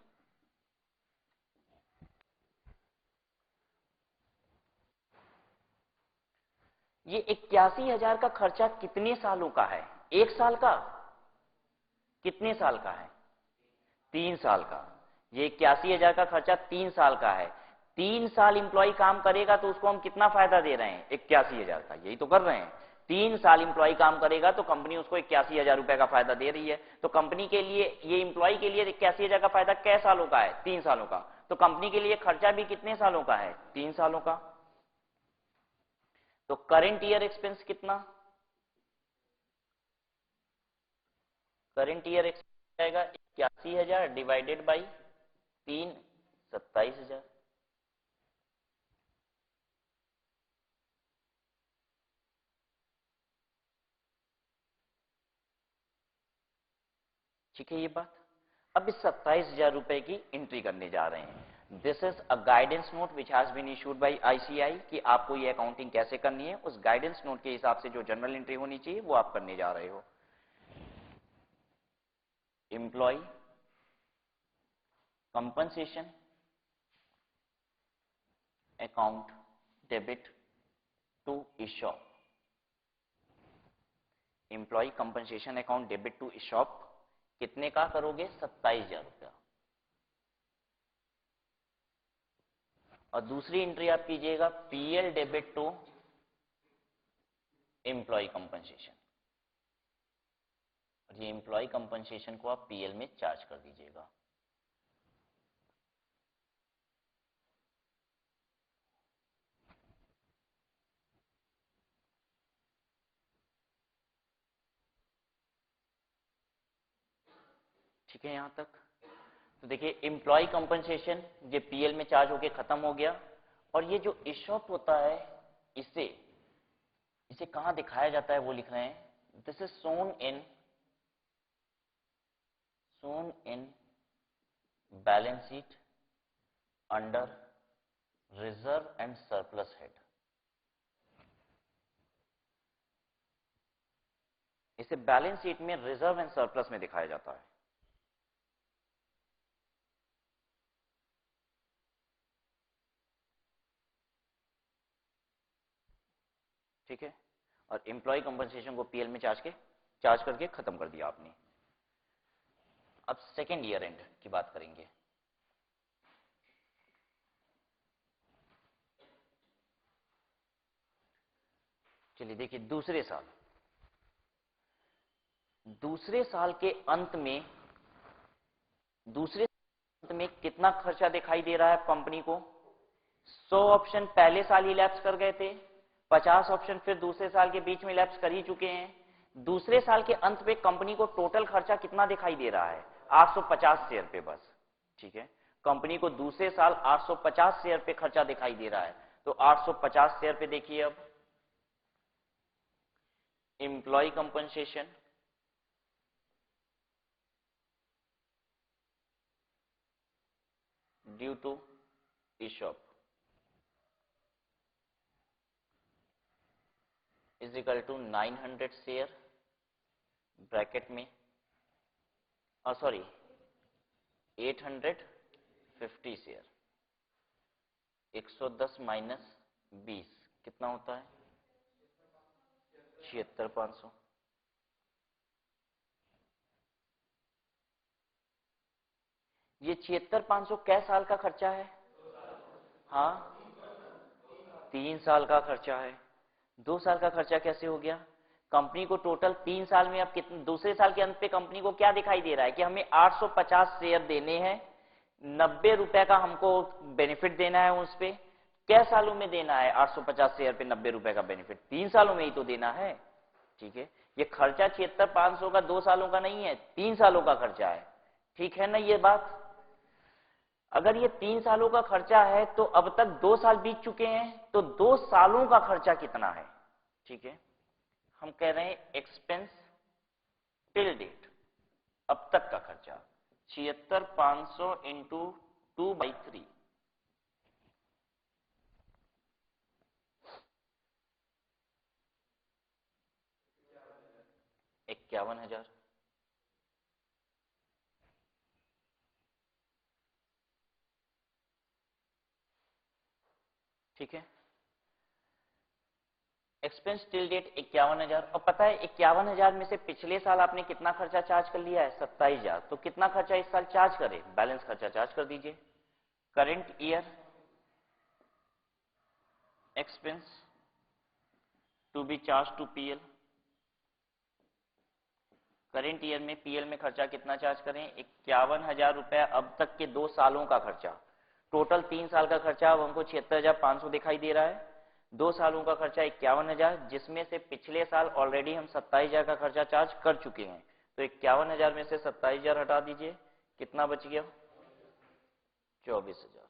ये 81,000 का खर्चा कितने सालों का है? 1 साल का? कितने साल का है? 3 साल का। ये 81,000 का खर्चा 3 साल का है। 3 साल इंप्लॉय काम करेगा तो उसको हम कितना फायदा दे रहे हैं? 81,000 का। यही तो कर रहे हैं। 3 साल इंप्लॉय काम करेगा तो कंपनी उसको 81,000 रुपए का फायदा दे रही है। तो कंपनी के लिए, ये इंप्लॉय के लिए 81,000 का फायदा कै सालों का है? 3 सालों का। तो कंपनी के लिए खर्चा भी कितने सालों का है? 3 सालों का। तो करेंट ईयर एक्सपेंस कितना? करेंट ईयर एक्सपेंस आएगा 81,000 डिवाइडेड बाई 3, 27,000। ठीक है ये बात। अब इस 27,000 रुपए की एंट्री करने जा रहे हैं। This is a guidance note which has been issued by ICAI कि आपको ये अकाउंटिंग कैसे करनी है। उस गाइडेंस नोट के हिसाब से जो जनरल एंट्री होनी चाहिए वो आप करने जा रहे हो। Employee compensation account debit to ESOP। Employee compensation account debit to ESOP कितने का करोगे? 27,000 रुपया। और दूसरी एंट्री आप कीजिएगा PL debit to employee compensation. और ये एम्प्लॉय कंपनसेशन को आप PL में चार्ज कर दीजिएगा। ठीक है यहां तक। तो देखिए एम्प्लॉय कंपनसेशन ये PL में चार्ज होके खत्म हो गया। और ये जो ESOP होता है इसे कहां दिखाया जाता है वो लिख रहे हैं। This is shown in balance sheet under reserve and surplus head. इसे बैलेंस शीट में रिजर्व एंड सरप्लस में दिखाया जाता है। ठीक है, और एम्प्लॉय कंपनसेशन को PL में चार्ज करके खत्म कर दिया आपने। अब सेकेंड ईयर एंड की बात करेंगे। चलिए देखिए दूसरे साल के अंत में कितना खर्चा दिखाई दे रहा है कंपनी को? 100 ऑप्शन पहले साल ही लैप्स कर गए थे, 50 ऑप्शन फिर दूसरे साल के बीच में लैप्स कर ही चुके हैं। दूसरे साल के अंत पे कंपनी को टोटल खर्चा कितना दिखाई दे रहा है? 850 शेयर पे बस। ठीक है, कंपनी को दूसरे साल 850 शेयर पे खर्चा दिखाई दे रहा है। तो 850 शेयर पे देखिए अब employee compensation due to ESOP is equal to 900 share, bracket में 850 शेयर। 110 माइनस 20 कितना होता है? 76,500। ये 76,500 कै साल का खर्चा है? हाँ, 3 साल का खर्चा है। 2 साल का खर्चा कैसे हो गया? कंपनी को टोटल 3 साल में अब कितने, दूसरे साल के अंत पे कंपनी को क्या दिखाई दे रहा है कि हमें 850 शेयर देने हैं। 90 रुपए का हमको बेनिफिट देना है उस पे। क्या सालों में देना है 850 शेयर पे 90 रुपए का बेनिफिट? 3 सालों में ही तो देना है। ठीक है, ये खर्चा 76,500 का 2 सालों का नहीं है, 3 सालों का खर्चा है। ठीक है ना ये बात? अगर ये 3 सालों का खर्चा है तो अब तक 2 साल बीत चुके हैं, तो 2 सालों का खर्चा कितना है? ठीक है, हम कह रहे हैं एक्सपेंस टिल डेट, अब तक का खर्चा 76,500 इंटू 2/3, 51,000। ठीक है, एक्सपेंस टिल डेट 51,000। और पता है 51,000 में से पिछले साल आपने कितना खर्चा चार्ज कर लिया है? 27,000। तो कितना खर्चा इस साल चार्ज करें? बैलेंस खर्चा चार्ज कर दीजिए। Current year expense to be charge to PL. Current year में पीएल में खर्चा कितना चार्ज करें? 51,000 रुपया अब तक के 2 सालों का खर्चा। टोटल 3 साल का खर्चा अब हमको 76,500 दिखाई दे रहा है। 2 सालों का खर्चा 51,000, जिसमें से पिछले साल ऑलरेडी हम 27,000 का खर्चा चार्ज कर चुके हैं। तो 51,000 में से 27,000 हटा दीजिए, कितना बच गया? 24,000।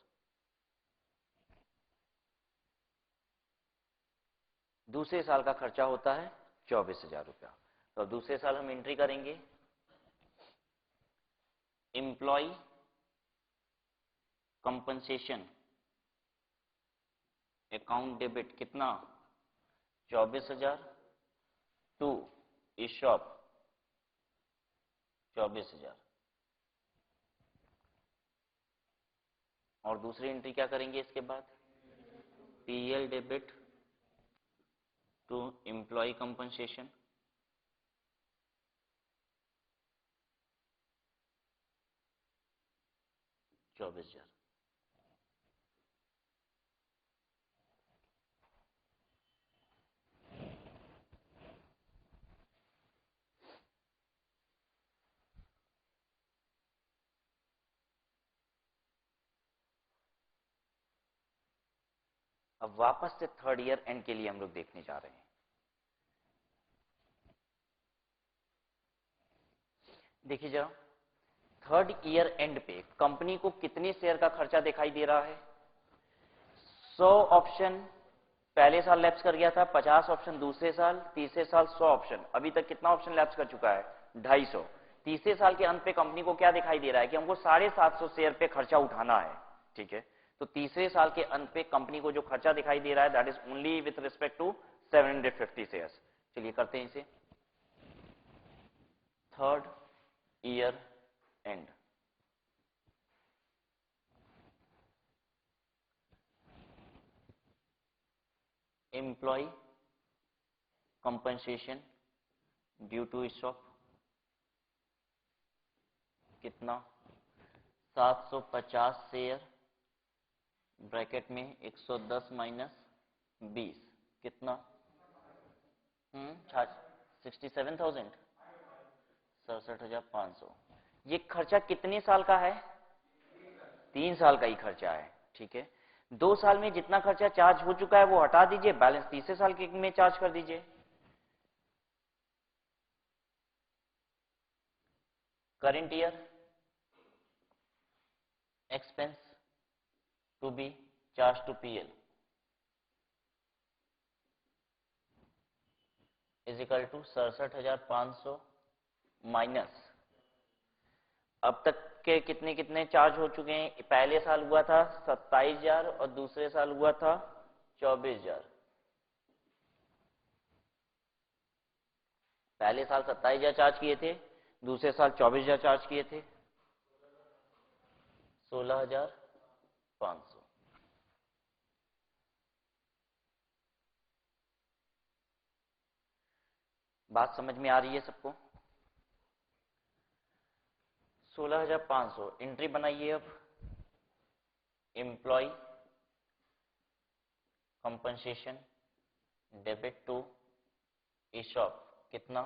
दूसरे साल का खर्चा होता है 24,000 रुपया। तो दूसरे साल हम एंट्री करेंगे एम्प्लॉय कंपनसेशन अकाउंट डेबिट, कितना? 24,000 टू ईशॉप 24,000। और दूसरी एंट्री क्या करेंगे इसके बाद? PL debit to employee compensation 24,000। अब वापस से थर्ड ईयर एंड के लिए हम लोग देखने जा रहे हैं। देखिए जरा, थर्ड ईयर एंड पे कंपनी को कितने शेयर का खर्चा दिखाई दे रहा है? 100 ऑप्शन पहले साल लैप्स कर गया था, 50 ऑप्शन दूसरे साल, तीसरे साल 100 ऑप्शन। अभी तक कितना ऑप्शन लैप्स कर चुका है? 250। तीसरे साल के अंत पे कंपनी को क्या दिखाई दे रहा है कि हमको 750 शेयर पे खर्चा उठाना है। ठीक है, तो तीसरे साल के अंत पे कंपनी को जो खर्चा दिखाई दे रहा है that is only with respect to 750 shares. चलिए करते हैं इसे। Third year end, employee compensation due to stock, कितना? 750 शेयर ब्रैकेट में 110 माइनस 20, कितना? 67,000, 67,500। ये खर्चा कितने साल का है? 3 साल का ही खर्चा है। ठीक है, 2 साल में जितना खर्चा चार्ज हो चुका है वो हटा दीजिए, बैलेंस तीसरे साल के में चार्ज कर दीजिए। Current year expense to be charge to PL is equal to 67,500 minus अब तक के कितने कितने चार्ज हो चुके हैं? पहले साल हुआ था 27,000 और दूसरे साल हुआ था 24,000। पहले साल 27,000 चार्ज किए थे, दूसरे साल 24,000 चार्ज किए थे, 16,500। बात समझ में आ रही है सबको? 16,500 एंट्री बनाइए अब। Employee compensation debit to ESOP, कितना?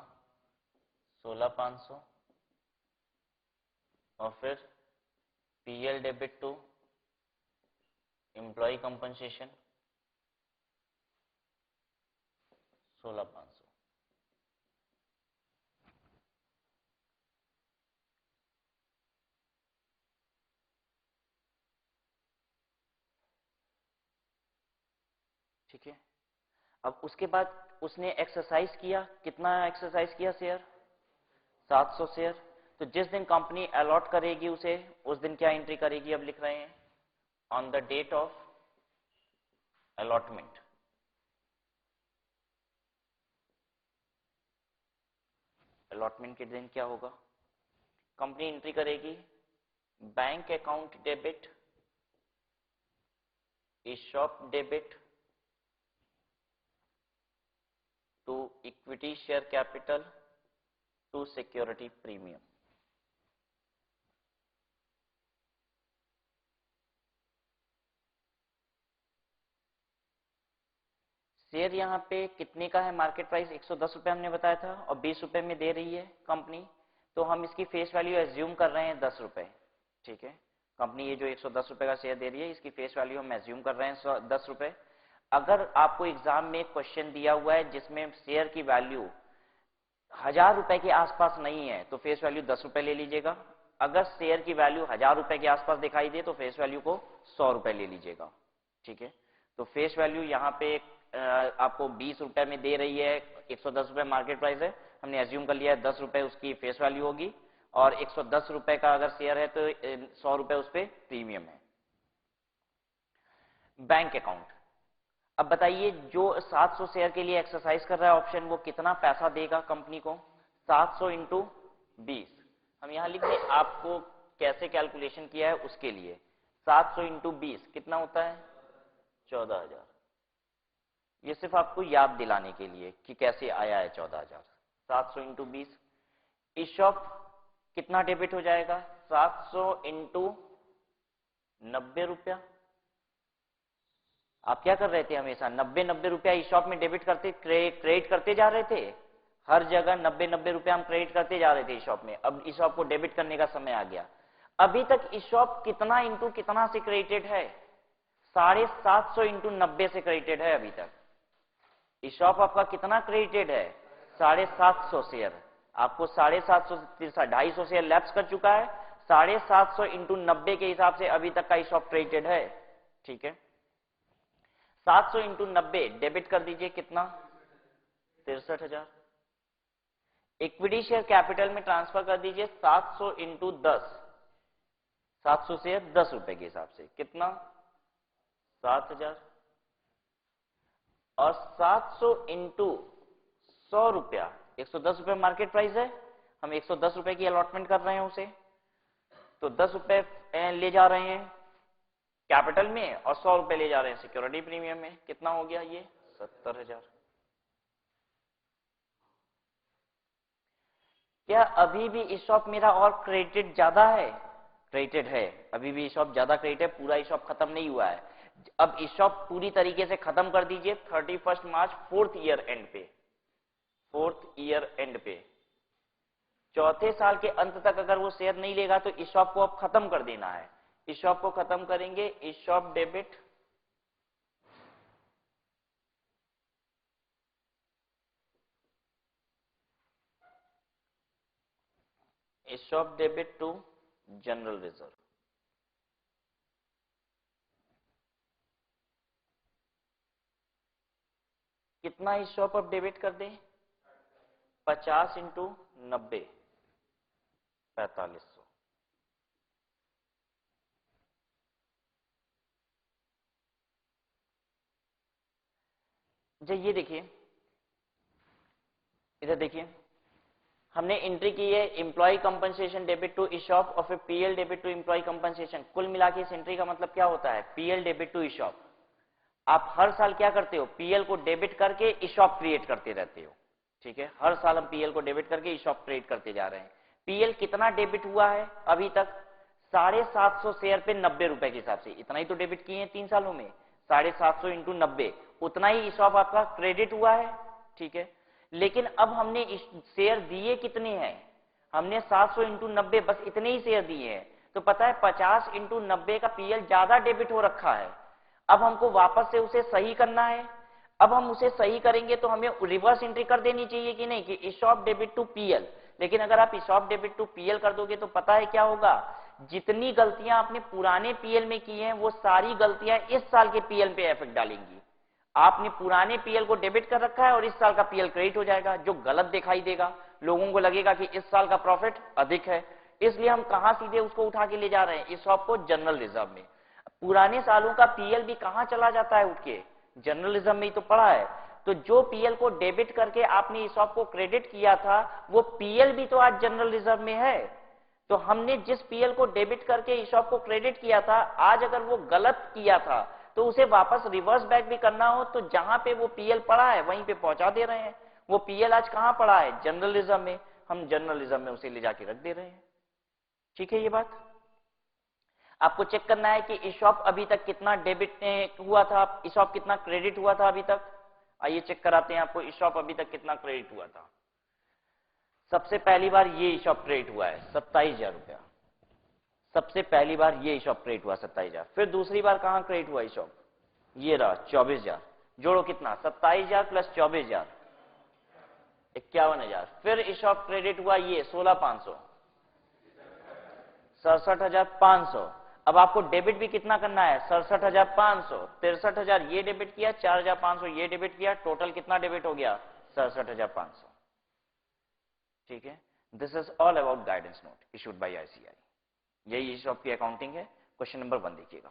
16,500। और फिर PL debit to employee compensation 16,500। ठीक है, अब उसके बाद उसने एक्सरसाइज किया, कितना एक्सरसाइज किया शेयर? 700 शेयर। तो जिस दिन कंपनी अलॉट करेगी उसे, उस दिन क्या एंट्री करेगी? अब लिख रहे हैं on the date of allotment. Allotment के दिन क्या होगा? कंपनी एंट्री करेगी bank account debit, ESOP debit to equity share capital to security premium. Share यहाँ पे कितने का है? मार्केट प्राइस 110 रुपए हमने बताया था, और 20 रुपए में दे रही है कंपनी, तो हम इसकी फेस वैल्यू एज्यूम कर रहे हैं 10 रुपए। ठीक है, कंपनी ये जो 110 रुपए का शेयर दे रही है, इसकी फेस वैल्यू हम एज्यूम कर रहे हैं 10 रुपए। अगर आपको एग्जाम में एक क्वेश्चन दिया हुआ है जिसमें शेयर की वैल्यू 1000 रुपए के आसपास नहीं है, तो फेस वैल्यू 10 रुपए ले लीजिएगा। अगर शेयर की वैल्यू 1000 रुपए के आसपास दिखाई दे तो फेस वैल्यू को 100 रुपए ले लीजिएगा। ठीक है, तो फेस वैल्यू यहाँ पे आपको 20 रुपए में दे रही है, 110 रुपए मार्केट प्राइस है, हमने एज्यूम कर लिया है 10 रुपए उसकी फेस वैल्यू होगी, और 110 रुपए का अगर शेयर है तो 100 रुपए उस पर प्रीमियम है। बैंक अकाउंट, अब बताइए जो 700 शेयर के लिए एक्सरसाइज कर रहा है ऑप्शन, वो कितना पैसा देगा कंपनी को? 700 इंटू 20, हम यहां लिख दें आपको कैसे कैलकुलेशन किया है उसके लिए। 700 इंटू 20 कितना होता है? 14,000। ये सिर्फ आपको याद दिलाने के लिए कि कैसे आया है 14,000। 700 इंटू 20, ESOP कितना डेबिट हो जाएगा? 700 इंटू 90 रुपया। आप क्या कर रहे थे? हमेशा 90 रुपया ESOP में डेबिट करते, क्रेडिट करते जा रहे थे, हर जगह 90 रुपया हम क्रेडिट करते जा रहे थे ESOP में। अब ESOP को डेबिट करने का समय आ गया। अभी तक ESOP कितना इंटू कितना से क्रेडिटेड है? 750 इंटू 90 से क्रेडिटेड है अभी तक। ESOP आपका कितना क्रेडिटेड है? 750 शेयर। आपको 750 250 शेयर लैप्स कर चुका है, 750 इंटू 90 के हिसाब से अभी तक का ESOP क्रेडिटेड है। ठीक है, 700 इंटू 90 डेबिट कर दीजिए, कितना? 63,000। इक्विटी शेयर कैपिटल में ट्रांसफर कर दीजिए 700 इंटू 10, 700 शेयर 10 रुपए के हिसाब से, कितना? 7,000। और 700 इंटू 100 रुपया, 110 रुपए मार्केट प्राइस है, हम 110 रुपए की अलॉटमेंट कर रहे हैं उसे, तो 10 रुपए ले जा रहे हैं कैपिटल में और 100 रुपए ले जा रहे हैं सिक्योरिटी प्रीमियम में। कितना हो गया ये? 70,000। क्या अभी भी ESOP मेरा और क्रेडिटेड ज्यादा है? क्रेडिटेड है, अभी भी ESOP ज्यादा क्रेडिट है, पूरा ESOP खत्म नहीं हुआ है। अब ESOP पूरी तरीके से खत्म कर दीजिए 31 मार्च 4th ईयर एंड पे, 4th ईयर एंड पे, चौथे साल के अंत तक अगर वो शेयर नहीं लेगा तो ESOP को अब खत्म कर देना है। ESOP को खत्म करेंगे, ESOP debit ESOP debit to general reserve. कितना ESOP अब डेबिट कर दें? 50 इंटू 90, 4500। ये देखिए, इधर देखिए, हमने एंट्री की है employee compensation debit to ESOP और फिर PL debit to employee compensation. कुल मिला के इस एंट्री का मतलब क्या होता है? PL debit to ESOP। आप हर साल क्या करते हो? PL को डेबिट करके ESOP क्रिएट करते रहते हो। ठीक है, हर साल हम PL को डेबिट करके ESOP क्रिएट करते जा रहे हैं। PL कितना डेबिट हुआ है अभी तक? 750 शेयर पे 90 रुपए के हिसाब से, इतना ही तो डेबिट किए हैं 3 सालों में। 750 इंटू 90, उतना ही ESOP आपका क्रेडिट हुआ है। ठीक है, लेकिन अब हमने शेयर दिए कितने हैं? हमने 700 इंटू 90 बस इतने ही शेयर दिए हैं। तो पता है 50 इंटू 90 का पीएल ज्यादा डेबिट हो रखा है। अब हमको वापस से उसे सही करना है। अब हम उसे सही करेंगे तो हमें रिवर्स एंट्री कर देनी चाहिए कि नहीं, कि इशॉप डेबिट टू पीएल। लेकिन अगर आप इशॉप डेबिट टू पीएल कर दोगे तो पता है क्या होगा, जितनी गलतियां आपने पुराने पीएल में की हैं वो सारी गलतियां इस साल के पीएल पे इफेक्ट डालेंगी। आपने पुराने पीएल को डेबिट कर रखा है और इस साल का पीएल क्रेडिट हो जाएगा, जो गलत दिखाई देगा। लोगों को लगेगा कि इस साल का प्रॉफिट अधिक है, इसलिए हम कहां सीधे उसको उठा के ले जा रहे हैं, इशॉप को जनरल रिजर्व में। पुराने सालों का पीएल भी कहां चला जाता है उठ के, जनरल रिजर्व में ही तो पड़ा है। तो जो पीएल को डेबिट करके आपने इशॉप को क्रेडिट किया था वो पीएल भी तो आज जनरल रिजर्व में है। तो हमने जिस पीएल को डेबिट करके इशॉप को क्रेडिट किया था, आज अगर वो गलत किया था तो उसे वापस रिवर्स बैक भी करना हो तो जहां पे वो पीएल पड़ा है वहीं पे पहुंचा दे रहे हैं। वो पीएल आज कहां पड़ा है, जनरल रिजर्व में, हम जनरल रिजर्व में उसे ले जाके रख दे रहे हैं। ठीक है, ये बात आपको चेक करना है कि इशॉप अभी तक कितना डेबिट हुआ था, इशॉप कितना क्रेडिट हुआ था अभी तक। आइए चेक कराते हैं आपको इशॉप अभी तक कितना क्रेडिट हुआ था। सबसे पहली बार ये इशॉप क्रेडिट हुआ है 27,000 रुपया, सबसे पहली बार ये इशॉप क्रेडिट हुआ 27,000। फिर दूसरी बार कहां क्रेडिट हुआ इशॉप, ये रहा 24,000। जोड़ो कितना, 27,000 प्लस 24,000 51,000। फिर इशॉप क्रेडिट हुआ ये 16,500 67,500। अब आपको डेबिट भी कितना करना है, 67,500। 63,000 ये डेबिट किया, 4,500 ये डेबिट किया, टोटल कितना डेबिट हो गया, 67,500। ठीक है, this is all about guidance note issued by ICI. यही इशॉप की अकाउंटिंग है। क्वेश्चन नंबर 1 देखिएगा।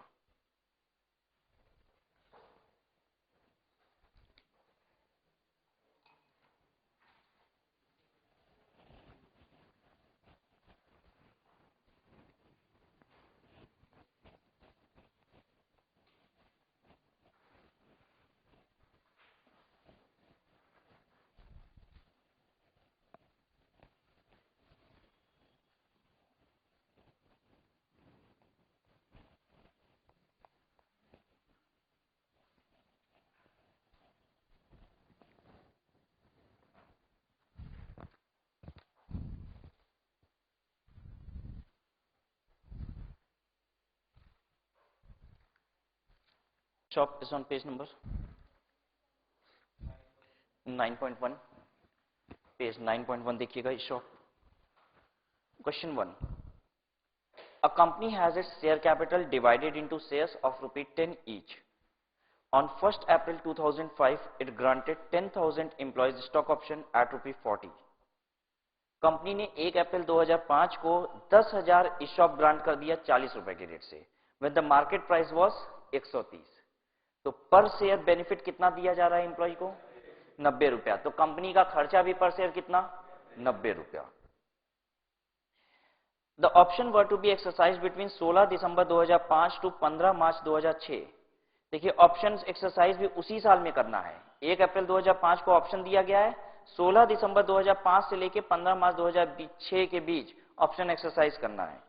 Shop is on page number 9.1, page 9.1 देखिएगा shop. Question 1, a company has its share capital divided into shares of ₹10 each. On 1st April 2005, it granted 10,000 employees stock option at ₹40. Company ने 1 अप्रैल 2005 को 10,000 इशॉप ग्रांट कर दिया 40 रुपए के रेट से, when the market price was 130। तो पर शेयर बेनिफिट कितना दिया जा रहा है एम्प्लॉय को, 90 रुपया। तो कंपनी का खर्चा भी पर शेयर कितना, 90 रुपया। The option were to be exercise between 16 December 2005 to 15 March 2006। देखिए ऑप्शन एक्सरसाइज भी उसी साल में करना है। 1 अप्रैल 2005 को ऑप्शन दिया गया है, 16 दिसंबर 2005 से लेके 15 मार्च 2006 के बीच ऑप्शन एक्सरसाइज करना है।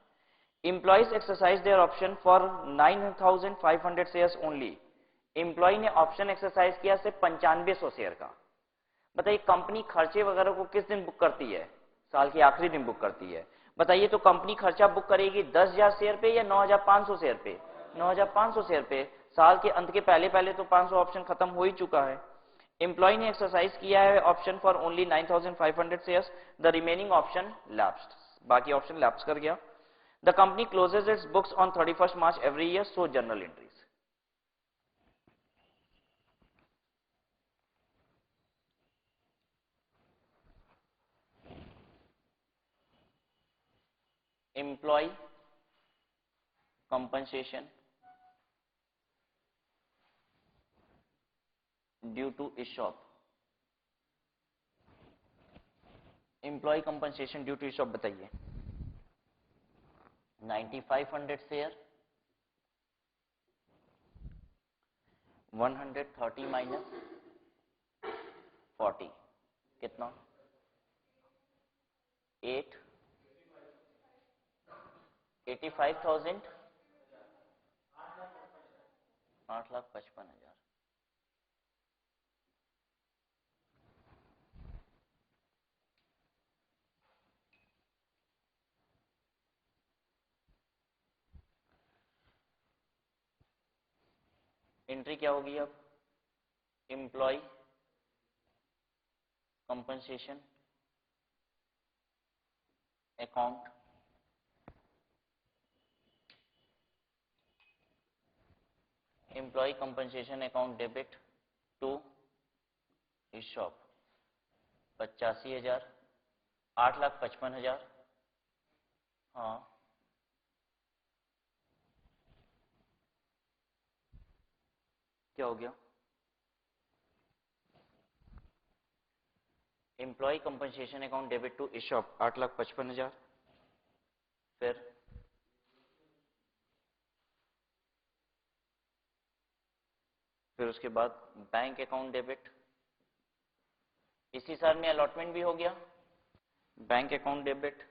Employees exercise their option for 9,500 shares only. Employee ने ऑप्शन एक्सरसाइज किया सिर्फ 9500 शेयर का। बताइए कंपनी खर्चे वगैरह को किस दिन बुक करती है, साल के आखिरी दिन बुक करती है। बताइए तो कंपनी खर्चा बुक करेगी 10,000 शेयर पे या 9,500 शेयर पे, 9,500 शेयर पे। साल के अंत के पहले पहले तो 500 ऑप्शन खत्म हो ही चुका है। एम्प्लॉय ने एक्सरसाइज किया है option for only 9,500 shares, the remaining option lapsed, बाकी ऑप्शन लैप्स कर गया। The company closes its books on 31st March every year, so journal entries. Employee compensation due to ESOP, employee compensation due to ESOP बताइए। 9,500 शेयर, 130 माइनस 40 कितना, 85,000, 8,55,000। एंट्री क्या होगी अब? Employee compensation account employee compensation account debit to ESOP 85,000, 8,55,000। हाँ, क्या हो गया? Employee compensation account debit to ESOP 8,55,000। फिर उसके बाद बैंक अकाउंट डेबिट, इसी साल में अलॉटमेंट भी हो गया। Bank account debit,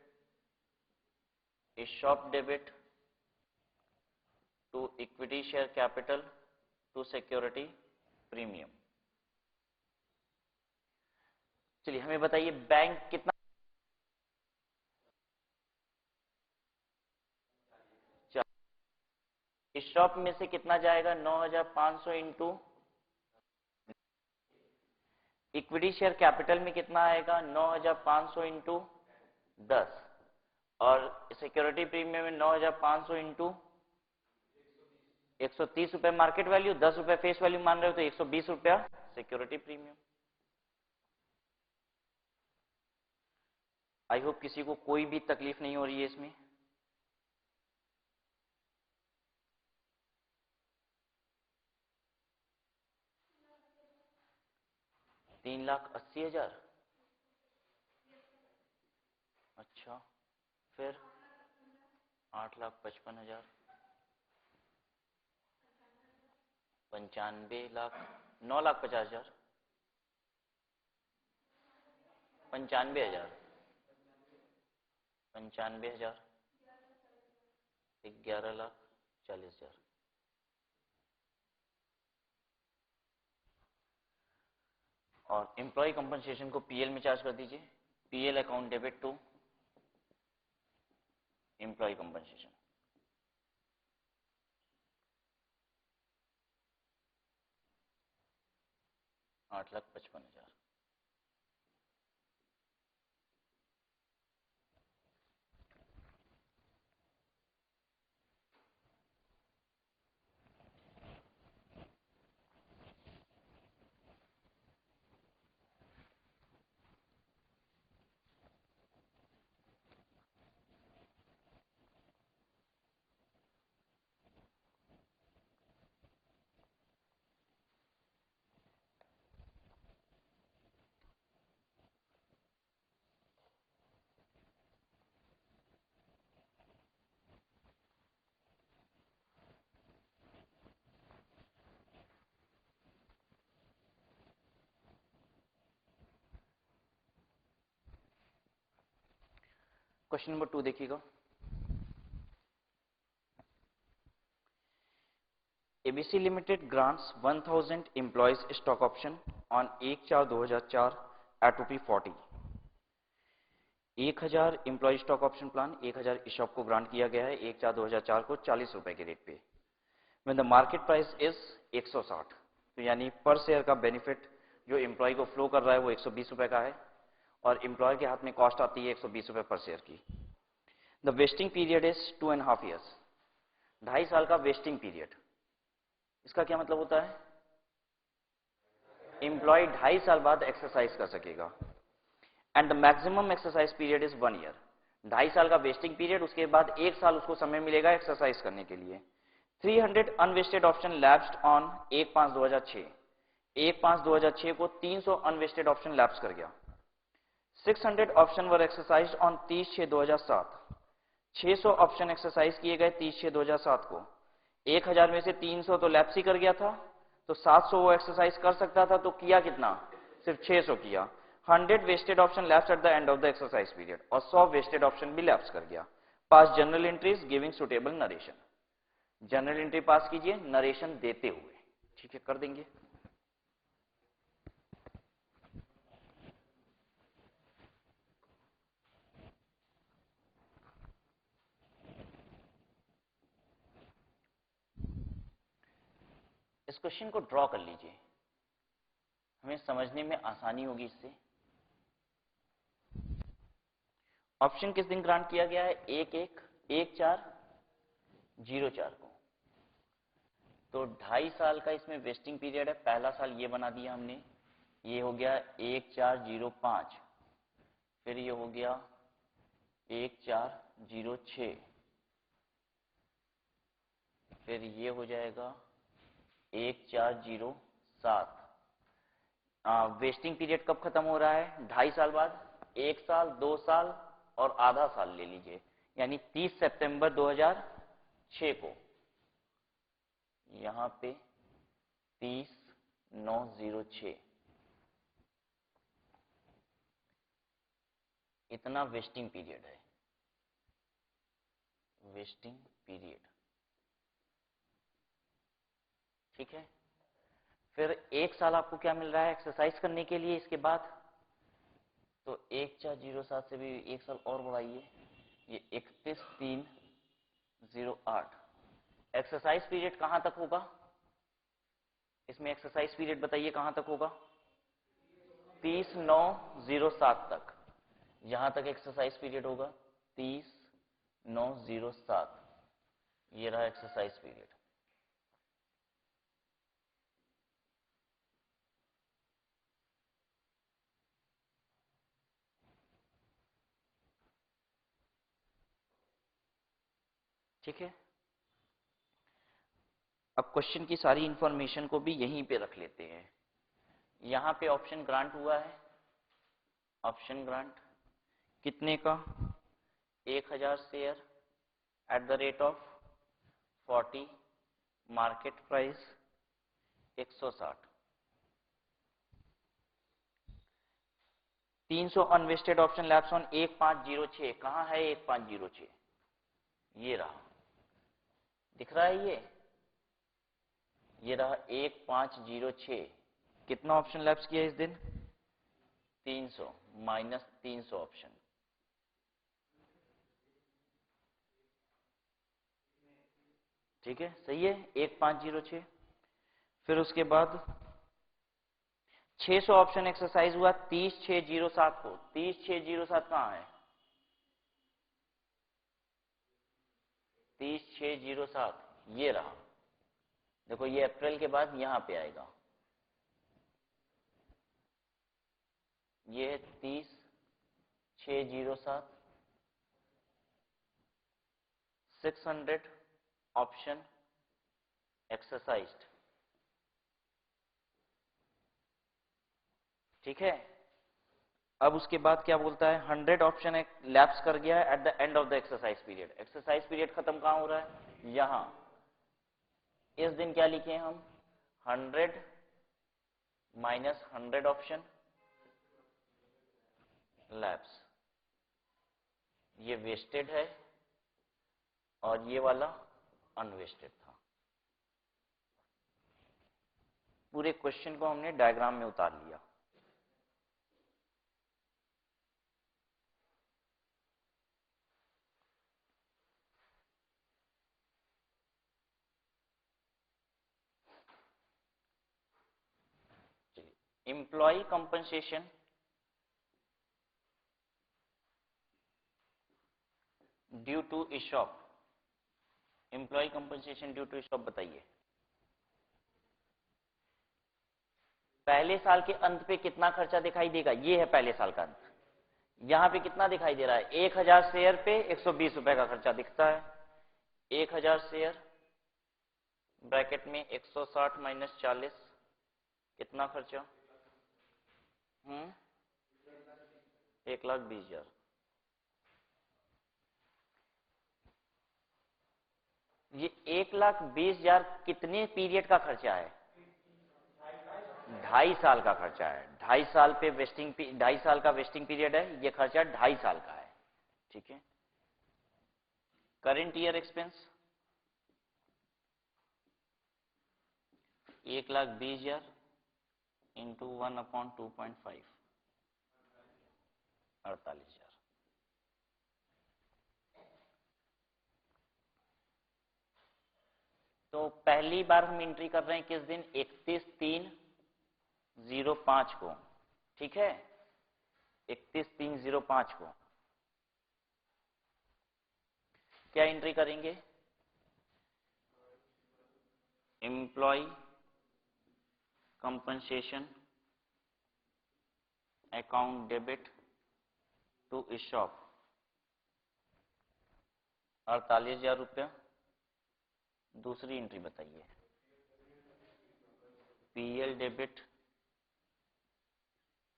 ESOP debit to equity share capital to security premium. चलिए हमें बताइए बैंक कितना? ईशॉप में से कितना जाएगा? 9,500 इंटू इक्विटी शेयर कैपिटल में कितना आएगा? 9,500 इंटू 10 और सिक्योरिटी प्रीमियम में 9,500 इंटू 130 रुपए मार्केट वैल्यू, 10 रुपए फेस वैल्यू मान रहे हो तो 120 रुपया सिक्योरिटी प्रीमियम। आई होप किसी को कोई भी तकलीफ नहीं हो रही है इसमें। 3,80,000। अच्छा, फिर 8,55,000, 95,00,000, 9,50,000, 95,000, 95,000, 11,40,000। और एम्प्लॉय कंपनसेशन को पीएल में चार्ज कर दीजिए। PL account debit to employee compensation. आठ लाख 55,000। क्वेश्चन नंबर 2 देखिएगा। ABC limited grants 1,000 employees stock option on 1/4/2004 at ₹40। 1,000 employee stock option plan 1,000 ESOP को ग्रांट किया गया है 1/4/2004 को 40 रुपए के रेट पे। When the market price is 160, तो यानी पर शेयर का बेनिफिट जो एम्प्लॉय को फ्लो कर रहा है वो 120 रुपए का है और एम्प्लॉय के हाथ में कॉस्ट आती है 120 रुपए पर शेयर की। The vesting period is 2.5 years, 2.5 साल का वेस्टिंग पीरियड। इसका क्या मतलब होता है? एम्प्लॉय 2.5 साल बाद एक्सरसाइज कर सकेगा and the maximum exercise period is 1 year. 2.5 साल का वेस्टिंग पीरियड, उसके बाद 1 साल उसको समय मिलेगा एक्सरसाइज करने के लिए। 300 अनवेस्टेड ऑप्शन लैप्स्ड ऑन 1/5/2006। 1/5/2006 को 300 अनवेस्टेड ऑप्शन लैप्स कर गया। 600 option were exercise on 30/6/2007। 600 option exercise किए गए 30/6/2007 को। 1,000 में से 300 तो लैप्स ही कर गया था, तो 700 वो एक्सरसाइज कर सकता था, तो किया कितना? सिर्फ 600 किया। 100 vested option lapse at the end of the exercise period और 100 वेस्टेड ऑप्शन भी लैप्स कर गया। Pass general entries giving suitable narration. General entry pass कीजिए नरेशन देते हुए। ठीक है, कर देंगे। इस क्वेश्चन को ड्रॉ कर लीजिए, हमें समझने में आसानी होगी इससे। ऑप्शन किस दिन ग्रांट किया गया है? 1/4/04 को। तो 2.5 साल का इसमें वेस्टिंग पीरियड है। पहला साल ये बना दिया हमने, ये हो गया 1/4/05, फिर ये हो गया 1/4/06, फिर ये हो जाएगा 1/4/07। वेस्टिंग पीरियड कब खत्म हो रहा है? 2.5 साल बाद। 1 साल, 2 साल और आधा साल ले लीजिए, यानी 30 सितंबर 2006 को यहां पे 30/9/06 इतना वेस्टिंग पीरियड है। वेस्टिंग पीरियड, ठीक है। फिर 1 साल आपको क्या मिल रहा है एक्सरसाइज करने के लिए इसके बाद? तो 1/4/07 से भी 1 साल और बढ़ाइए, ये 31/3/08। एक्सरसाइज पीरियड कहां तक होगा इसमें? एक्सरसाइज पीरियड बताइए कहां तक होगा? 30/9/07 तक, यहां तक एक्सरसाइज पीरियड होगा 30/9/07। ये रहा एक्सरसाइज पीरियड। ठीक है, अब क्वेश्चन की सारी इंफॉर्मेशन को भी यहीं पे रख लेते हैं। यहां पे ऑप्शन ग्रांट हुआ है, ऑप्शन ग्रांट कितने का? 1000 share at the rate of 40, market price 160। 300 unvested option lapse on 1506। कहां है 1506? ये रहा, दिख रहा है ये रहा 1506। कितना ऑप्शन लैप्स किया इस दिन? 300 माइनस 300 ऑप्शन, ठीक है, सही है 1506। फिर उसके बाद 600 ऑप्शन एक्सरसाइज हुआ 30/6/07 को। 30/6/07 कहां है? 30/6/07 ये रहा। देखो ये अप्रैल के बाद यहां पे आएगा, ये है 30/6/07। 600 ऑप्शन एक्सरसाइज्ड, ठीक है। अब उसके बाद क्या बोलता है? 100 ऑप्शन लैप्स कर गया है eight the end of the exercise period. Exercise period खत्म कहां हो रहा है? यहां। इस दिन क्या लिखे हम? 100 माइनस 100 ऑप्शन लैप्स। ये वेस्टेड है और ये वाला अनवेस्टेड था। पूरे क्वेश्चन को हमने डायग्राम में उतार लिया। Employee compensation due to ESOP। Employee compensation due to ESOP बताइए। पहले साल के अंत पे कितना खर्चा दिखाई देगा? ये है पहले साल का अंत। यहां पे कितना दिखाई दे रहा है? 1000 शेयर पे 120 रुपए का खर्चा दिखता है। 1000 शेयर ब्रैकेट में 160 माइनस 40, कितना खर्चा? 1,20,000। ये 1,20,000 कितने पीरियड का खर्चा है? 2.5 साल का खर्चा है। 2.5 साल पे वेस्टिंग, 2.5 साल का वेस्टिंग पीरियड है। ये खर्चा 2.5 साल का है, ठीक है। Current year expense 1,20,000 into 1/2.5, 48,000। तो पहली बार हम एंट्री कर रहे हैं किस दिन, 31/3/05 को, ठीक है, 31/3/05 को क्या एंट्री करेंगे, employee compensation account debit to ESOP 48,000 रुपया। दूसरी एंट्री बताइए, PL debit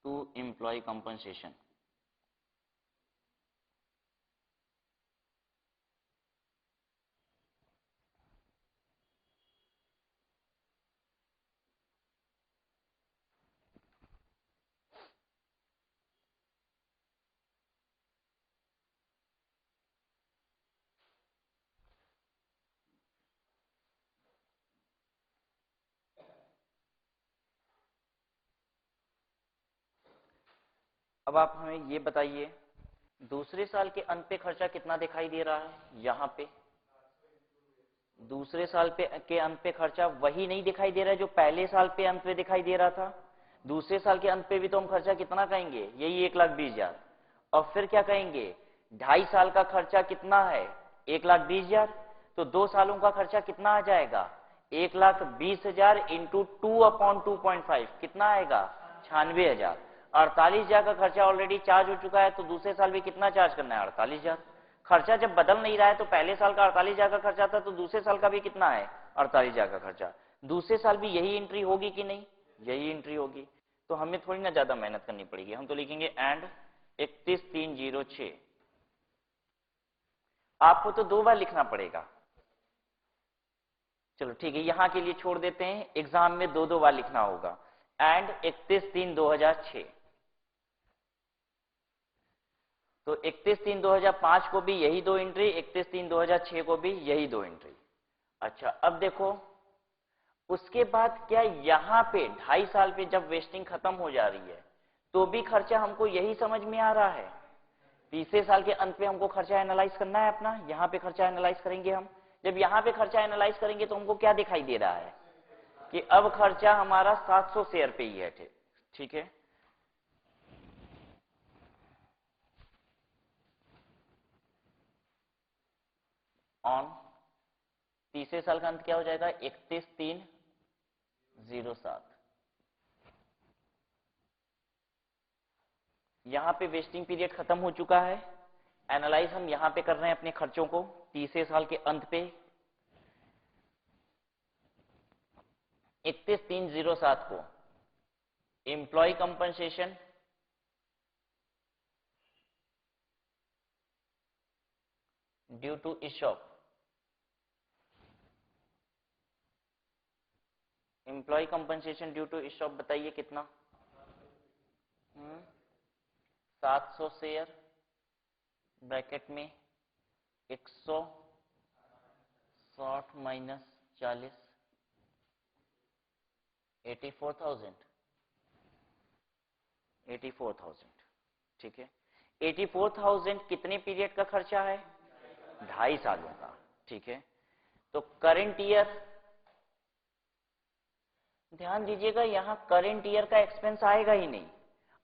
to employee compensation, अब आप हमें ये बताइए दूसरे साल के अंत पे खर्चा कितना दिखाई दे रहा है, यहाँ पे दूसरे साल पे के अंत पे खर्चा वही नहीं दिखाई दे रहा है जो पहले साल पे अंत पे दिखाई दे रहा था। दूसरे साल के अंत पे भी तो हम खर्चा कितना कहेंगे, यही 1,20,000। और फिर क्या कहेंगे, 2.5 साल का खर्चा कितना है, 1,20,000। तो 2 सालों का खर्चा कितना आ जाएगा, 1,20,000 इंटू 2/2.5 कितना आएगा, 96,000। 48,000 का खर्चा ऑलरेडी चार्ज हो चुका है, तो दूसरे साल भी कितना चार्ज करना है, 48,000। खर्चा जब बदल नहीं रहा है तो पहले साल का 48,000 का खर्चा था, तो दूसरे साल का भी कितना है, 48,000 का खर्चा। दूसरे साल भी यही एंट्री होगी कि नहीं, यही एंट्री होगी। तो हमें थोड़ी ना ज्यादा मेहनत करनी पड़ेगी, हम तो लिखेंगे एंड 31/3/06। आपको तो 2 बार लिखना पड़ेगा, चलो ठीक है, यहां के लिए छोड़ देते हैं, एग्जाम में 2 बार लिखना होगा। एंड 31/3/2006। तो 31/3/2005 को भी यही 2 एंट्री, 31/3/2006 को भी यही 2 एंट्री। अच्छा अब देखो उसके बाद क्या यहां पे 2.5 साल पे जब वेस्टिंग खत्म हो जा रही है तो भी खर्चा हमको यही समझ में आ रहा है। तीसरे साल के अंत पे हमको खर्चा एनालाइज करना है अपना, यहां पे खर्चा एनालाइज करेंगे हम। जब यहां पे खर्चा एनालाइज करेंगे तो हमको क्या दिखाई दे रहा है कि अब खर्चा हमारा 700 शेयर पे ही है, ठीक है। ऑन तीसरे साल का अंत क्या हो जाएगा, 31/3/07। यहां पे वेस्टिंग पीरियड खत्म हो चुका है, एनालाइज हम यहां पे कर रहे हैं अपने खर्चों को तीसरे साल के अंत पे। 31/3/07 को employee compensation due to ESOP, employee compensation due to ESOP बताइए कितना, 700 शेयर ब्रैकेट में 160 माइनस 40, 84,000, 84,000, ठीक है। 84,000 कितने पीरियड का खर्चा है, 2.5 सालों का, ठीक है। तो करंट ईयर, ध्यान दीजिएगा यहां करंट ईयर का एक्सपेंस आएगा ही नहीं।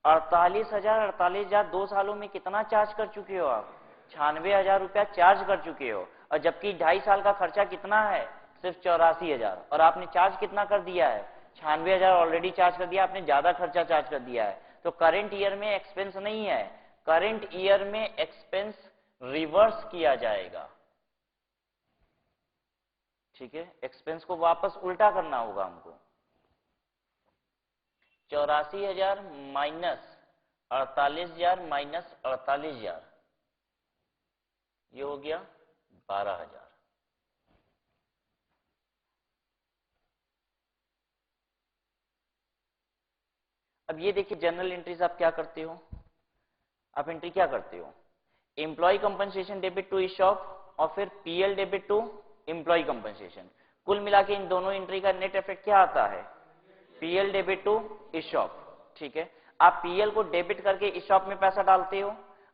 48,000 2 सालों में कितना चार्ज कर चुके हो आप, 96,000 रुपया चार्ज कर चुके हो। और जबकि 2.5 साल का खर्चा कितना है, सिर्फ 84,000, और आपने चार्ज कितना कर दिया है, 96,000 ऑलरेडी चार्ज कर दिया, आपने ज्यादा खर्चा चार्ज कर दिया है। तो करंट ईयर में एक्सपेंस नहीं है, करंट ईयर में एक्सपेंस रिवर्स किया जाएगा, ठीक है। एक्सपेंस को वापस उल्टा करना होगा हमको। 84,000 माइनस 48,000 माइनस 48,000, ये हो गया 12,000। अब ये देखिए जनरल एंट्रीज आप क्या करते हो, आप एंट्री क्या करते हो, employee compensation debit to ESOP और फिर PL debit to employee compensation. कुल मिला के इन दोनों एंट्री का नेट इफेक्ट क्या आता है, पीएल डेबिट टू इशॉप, ठीक है। आप पीएल को डेबिट करके इशॉप में पैसा डालते हो।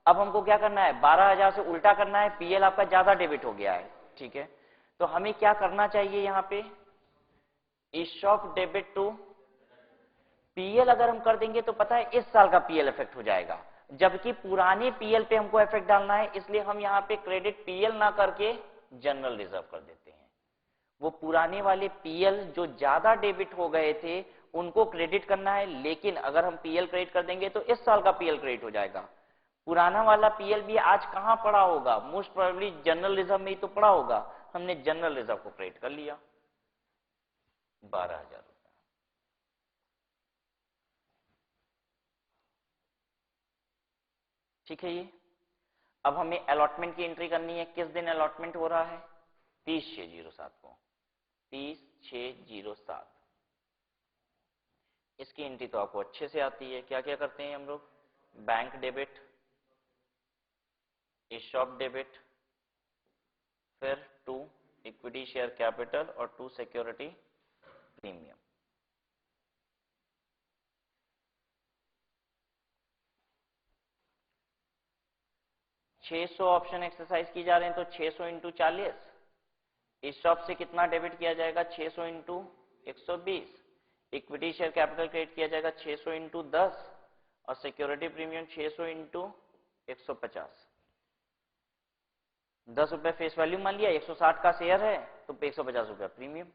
अब हमको क्या करना है, 12,000 से उल्टा करना है, पीएल आपका ज्यादा डेबिट हो गया है, ठीक है। तो हमें क्या करना चाहिए यहां पे, ESOP डेबिट टू पीएल अगर हम कर देंगे तो पता है इस साल का पीएल इफेक्ट हो जाएगा, जबकि पुराने पीएल पे हमको इफेक्ट डालना है, इसलिए हम यहां पे क्रेडिट पीएल ना करके जनरल रिजर्व कर देते हैं। वो पुराने वाले पीएल जो ज्यादा डेबिट हो गए थे उनको क्रेडिट करना है, लेकिन अगर हम पीएल क्रेडिट कर देंगे तो इस साल का पीएल क्रेडिट हो जाएगा। पुराना वाला पीएल भी आज कहां पड़ा होगा, मोस्ट प्रोबेबली जनरल रिजर्व में ही तो पड़ा होगा, हमने जनरल रिजर्व को क्रेडिट कर लिया 12,000 रुपए। ठीक है। ये अब हमें अलॉटमेंट की एंट्री करनी है, किस दिन अलॉटमेंट हो रहा है, 30/6/07 को, 30/6/07। इसकी एंट्री तो आपको अच्छे से आती है, क्या क्या करते हैं हम लोग, बैंक डेबिट, ESOP डेबिट, फिर टू इक्विटी शेयर कैपिटल और टू सिक्योरिटी प्रीमियम। छह सौ ऑप्शन एक्सरसाइज की जा रहे हैं, तो 600 इंटू 40, ESOP से कितना डेबिट किया जाएगा, 600 into 120, equity share capital credit किया जाएगा 600 इंटू 10, और सिक्योरिटी प्रीमियम 600 इंटू 150। 10 रुपए फेस वैल्यू मान लिया, 160 का शेयर है तो 150 रुपया प्रीमियम।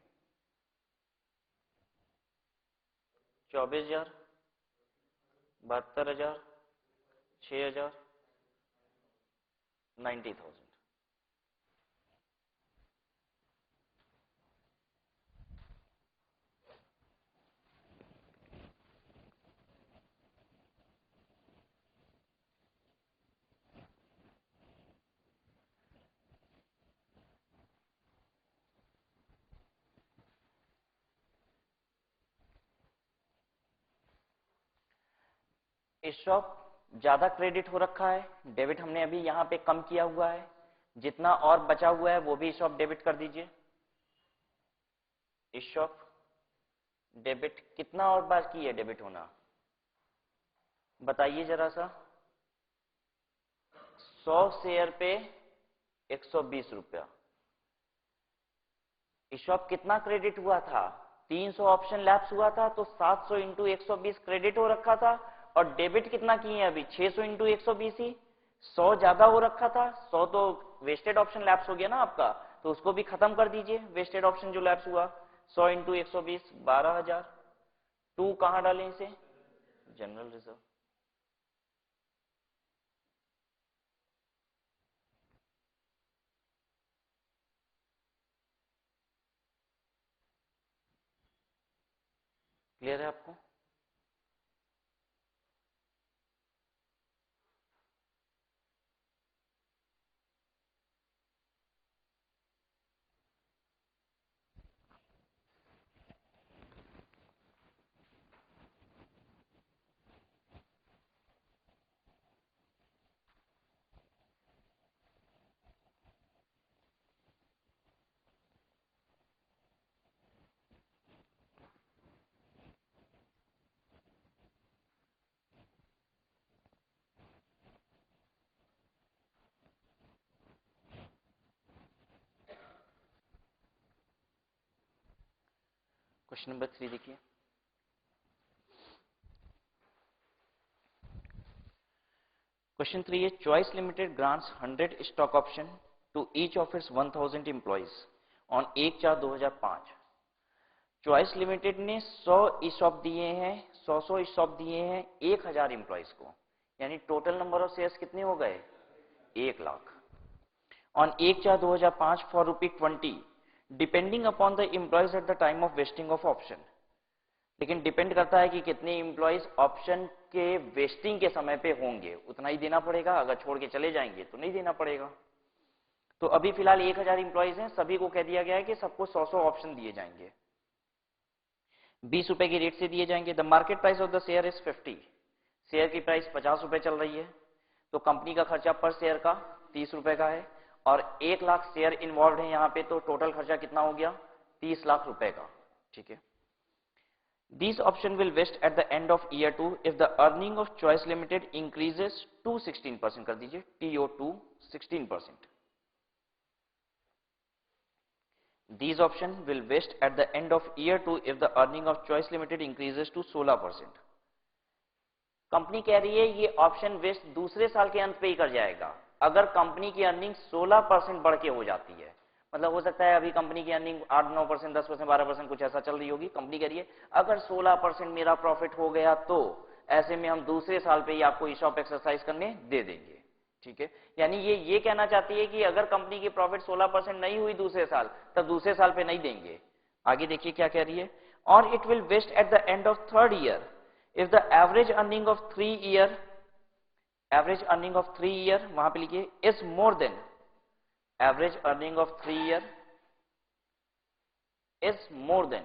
24,000, 72,000, 6,000, 90,000। ESOP ज्यादा क्रेडिट हो रखा है, डेबिट हमने अभी यहां पे कम किया हुआ है, जितना और बचा हुआ है वो भी ESOP डेबिट कर दीजिए। ESOP डेबिट कितना और बाकी है डेबिट होना, बताइए जरा सा। 100 शेयर पे 120 रुपया। ESOP कितना क्रेडिट हुआ था, 300 ऑप्शन लैप्स हुआ था, तो 700 इंटू 120 क्रेडिट हो रखा था, और डेबिट कितना किए अभी 600 इंटू 120 ही, 100 ज्यादा हो रखा था, 100 तो वेस्टेड ऑप्शन लैप्स हो गया ना आपका, तो उसको भी खत्म कर दीजिए, वेस्टेड ऑप्शन जो लैप्स हुआ। 100 इंटू 120 12,000। टू कहां डालें इसे, जनरल रिजर्व। क्लियर है आपको। क्वेश्चन नंबर 3 देखिए, क्वेश्चन 3 है, choice limited grants 100 stock option to each of its 1000 employees on 1/4/2005। Choice limited ने 100 ESOP दिए हैं, 100 ESOP दिए हैं 1000 एम्प्लॉइज को, यानी टोटल नंबर ऑफ शेयर्स कितने हो गए, 1 lakh. On 1/4/2005 for ₹20, depending upon the employees at the time of wasting of option. लेकिन डिपेंड करता है कि कितने एम्प्लॉइज ऑप्शन के वेस्टिंग के समय पे होंगे, उतना ही देना पड़ेगा, अगर छोड़ के चले जाएंगे तो नहीं देना पड़ेगा। तो अभी फिलहाल 1000 एम्प्लॉइज हैं, सभी को कह दिया गया है कि सबको 100 ऑप्शन दिए जाएंगे, 20 रुपए की रेट से दिए जाएंगे। The market price of the share is 50, share की प्राइस 50 रुपए चल रही है, तो कंपनी का खर्चा पर शेयर का 30 रुपए का है, और 1 लाख शेयर इन्वॉल्व है यहाँ पे, तो टोटल खर्चा कितना हो गया, 30 लाख रुपए का। ठीक है। These option will vest at the end of year 2 if the earning of Choice Limited increases to 16%, कर दीजिए TO2 16%। These option will vest at the end of year 2 if the earning of Choice Limited increases to 16%. Company कह रही है ये ऑप्शन वेस्ट दूसरे साल के अंत पे ही कर जाएगा अगर कंपनी की अर्निंग 16% बढ़ के हो जाती है। मतलब हो सकता है अभी कंपनी की अर्निंग 8-9%, 10%, 12% कुछ ऐसा चल रही होगी। कंपनी कह रही है अगर 16% मेरा प्रॉफिट हो गया तो ऐसे में हम दूसरे साल पे ही आपको ईशॉप एक्सरसाइज करने दे देंगे। ठीक है, यानी ये कहना चाहती है कि अगर कंपनी की प्रॉफिट 16% नहीं हुई दूसरे साल तब दूसरे साल पे नहीं देंगे। आगे देखिए क्या कह रही है, और it will vest at the end of third year if the average earning of 3 year वहां पे लिखिए is more than average earning of 3 year is more than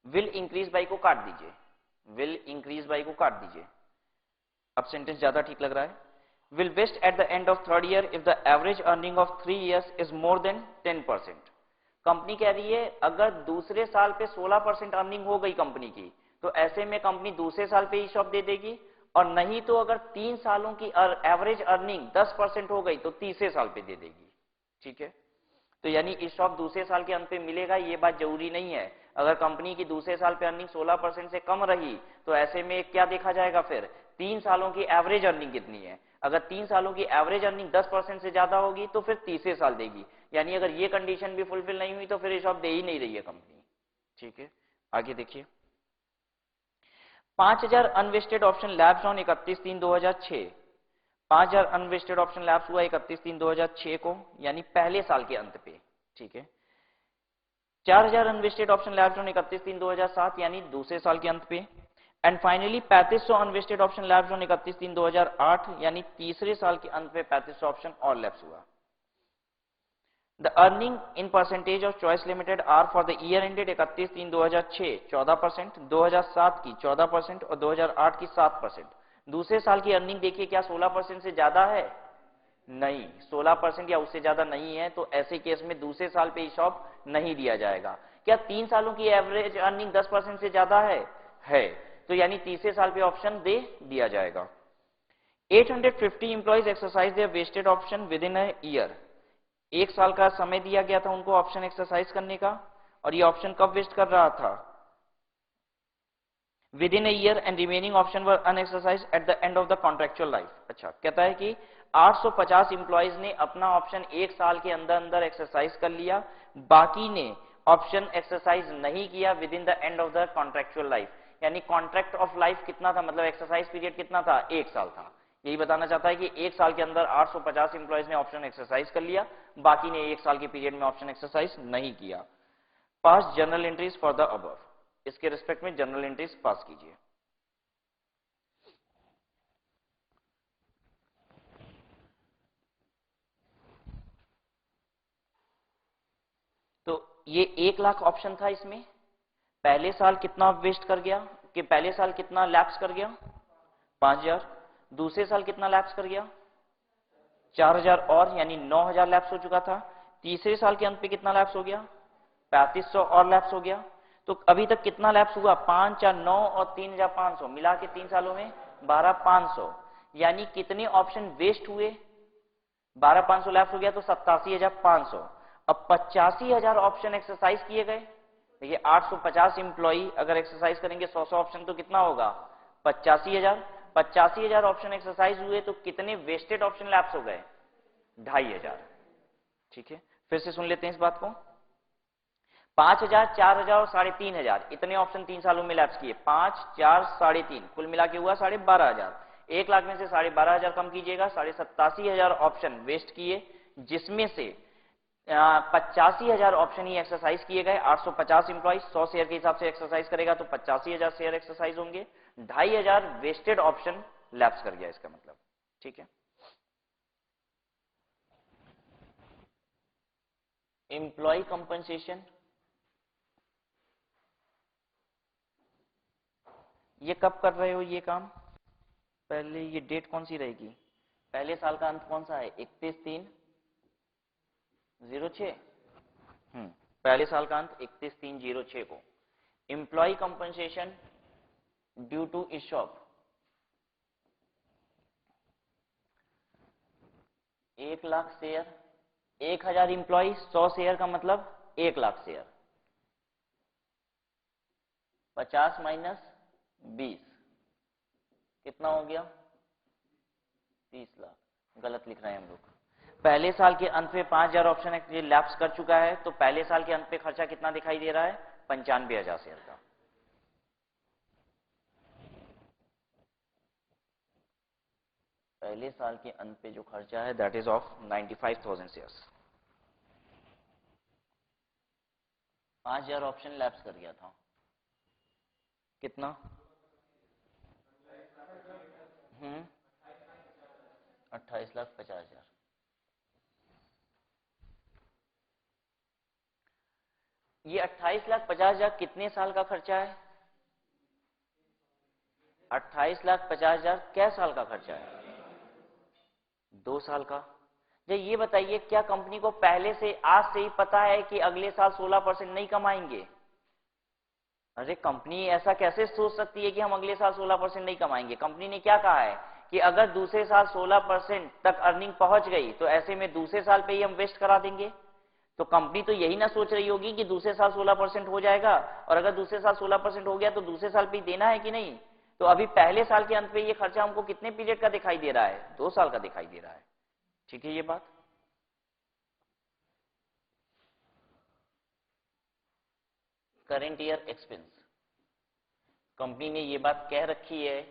will increase by को काट दीजिए, will increase by को काट दीजिए, अब सेंटेंस ज्यादा ठीक लग रहा है। will vest at the end of third year if the average earning of 3 years is more than 10%। Company कह रही है अगर दूसरे साल पे 16% अर्निंग हो गई कंपनी की तो ऐसे में कंपनी दूसरे साल पे ईशॉप दे देगी, और नहीं तो अगर 3 सालों की एवरेज अर्निंग 10% हो गई तो तीसरे साल पे दे देगी। ठीक है, तो यानी ईशॉप दूसरे साल के अंत पे मिलेगा ये बात जरूरी नहीं है। अगर कंपनी की दूसरे साल पे अर्निंग 16% से कम रही तो ऐसे में क्या देखा जाएगा, फिर 3 सालों की एवरेज अर्निंग कितनी है। अगर 3 सालों की एवरेज अर्निंग 10% से ज्यादा होगी तो फिर तीसरे साल देगी। यानी अगर ये कंडीशन भी फुलफिल नहीं हुई तो फिर ईशॉप दे ही नहीं रही है कंपनी। ठीक है, आगे देखिए 5000 unvested option lapse on 31/3/2006। 5000 unvested option lapse हुआ 31/3/2006 को, यानी पहले साल के अंत पे। ठीक है, 4000 अनवेस्टेड ऑप्शन लैप्स ऑन 31/3/2007 यानी दूसरे साल के अंत पे। And finally 3500 unvested option lapse on 31/3/2008 यानी तीसरे साल के अंत पे 3500 ऑप्शन और लैप्स हुआ। The earning in percentage of Choice Limited are for the year ended 31/3/2006 14%, 2007 की 14% और 2008 की 7%। दूसरे साल की अर्निंग देखिए क्या 16% से ज्यादा है? नहीं, 16% या उससे ज्यादा नहीं है, तो ऐसे केस में दूसरे साल पे ईशॉप नहीं दिया जाएगा। क्या 3 सालों की एवरेज अर्निंग 10% से ज्यादा है, तो यानी तीसरे साल पे ऑप्शन दे दिया जाएगा। 850 employees exercise their vested option within a year. एक साल का समय दिया गया था उनको ऑप्शन एक्सरसाइज करने का, और ये ऑप्शन कब वेस्ट कर रहा था? Within a year, and remaining option were unexercised at the end of the contractual life. अच्छा, कहता है कि 850 इंप्लॉइज ने अपना ऑप्शन एक साल के अंदर अंदर एक्सरसाइज कर लिया, बाकी ने ऑप्शन एक्सरसाइज नहीं किया with in the end of the contractual life. यानी कॉन्ट्रैक्ट ऑफ लाइफ कितना था, मतलब एक्सरसाइज पीरियड कितना था? 1 साल था। यही बताना चाहता है कि 1 साल के अंदर 850 इंप्लॉइज ने ऑप्शन एक्सरसाइज कर लिया, बाकी ने 1 साल के पीरियड में ऑप्शन एक्सरसाइज नहीं किया। पास journal entries for the above, इसके रिस्पेक्ट में जर्नल एंट्रीज पास कीजिए। तो ये 1 लाख ऑप्शन था, इसमें पहले साल कितना वेस्ट कर गया, कि पहले साल कितना लैप्स कर गया? 5000। दूसरे साल कितना लैप्स कर गया? 4000 और, यानी 9000 लैप्स हो चुका था। तीसरे साल के अंत पे कितना लैप्स हो गया? 3500 और लैप्स हो गया। तो अभी तक कितना लैप्स हुआ? 5 4 9 और 3500 मिला के 3 सालों में 12500। यानी कितने ऑप्शन वेस्ट हुए? 12500 लैप्स हो गया तो 87500। अब 85000 ऑप्शन एक्सरसाइज किए गए। देखिए 850 इंप्लॉई अगर एक्सरसाइज करेंगे 100 ऑप्शन तो कितना होगा? 85000। 85000 ऑप्शन एक्सरसाइज हुए तो कितने वेस्टेड ऑप्शन लैप्स हो गए? 2500। ठीक है, फिर से सुन लेते हैं इस बात को। 5000, 4000 और 3500 इतने ऑप्शन 3 सालों में लैप्स किए। 5 4 3.5 कुल मिला के हुआ 12500। 1 लाख में से 12500 कम कीजिएगा, 87,500 ऑप्शन वेस्ट किए, जिसमें से 85,000 ऑप्शन ही एक्सरसाइज किए गए। 850 इंप्लॉइज 100 शेयर के हिसाब से एक्सरसाइज करेगा तो 85,000 शेयर एक्सरसाइज होंगे। 2500 वेस्टेड ऑप्शन लैप्स कर गया इसका मतलब। ठीक है, एम्प्लॉय कंपनसेशन ये कब कर रहे हो ये काम? पहले ये डेट कौन सी रहेगी? पहले साल का अंत कौन सा है? 31/3/06। पहले साल का अंत 31/3/06 को employee compensation due to ESOP 1,00,000 share, 1,000 employee, 100 share का मतलब 1,00,000 शेयर। 50 माइनस 20 कितना हो गया? 30 लाख। गलत लिख रहे हैं हम लोग। पहले साल के अंत में 5,000 ऑप्शन लैप्स कर चुका है, तो पहले साल के अंत पे खर्चा कितना दिखाई दे रहा है? 95,000 शेयर का। पहले साल के अंत पे जो खर्चा है that is of 95,000 shares. 5,000 option lapse कर गया था। कितना? 28,50,000। ये 28,50,000 कितने साल का खर्चा है? 28,50,000 क्या साल का खर्चा है? 2 साल का। जी ये बताइए, क्या कंपनी को पहले से आज से ही पता है कि अगले साल 16% नहीं कमाएंगे? अरे कंपनी ऐसा कैसे सोच सकती है कि हम अगले साल 16% नहीं कमाएंगे? कंपनी ने क्या कहा है कि अगर दूसरे साल 16% तक अर्निंग पहुंच गई तो ऐसे में दूसरे साल पे ही हम वेस्ट करा देंगे। तो कंपनी तो यही ना सोच रही होगी कि दूसरे साल 16% हो जाएगा, और अगर दूसरे साल 16% हो गया तो दूसरे साल पे ही देना है कि नहीं। तो अभी पहले साल के अंत पे ये खर्चा हमको कितने पीरियड का दिखाई दे रहा है? 2 साल का दिखाई दे रहा है। ठीक है ये बात। करेंट ईयर एक्सपेंस, कंपनी ने ये बात कह रखी है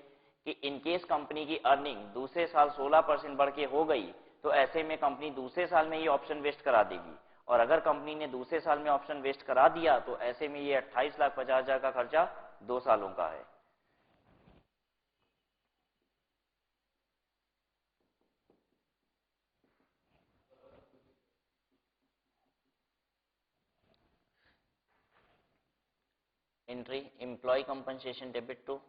कि इनकेस कंपनी की अर्निंग दूसरे साल 16% बढ़ के हो गई तो ऐसे में कंपनी दूसरे साल में ये ऑप्शन वेस्ट करा देगी, और अगर कंपनी ने दूसरे साल में ऑप्शन वेस्ट करा दिया तो ऐसे में ये 28,50,000 का खर्चा 2 सालों का है। Entry employee compensation debit to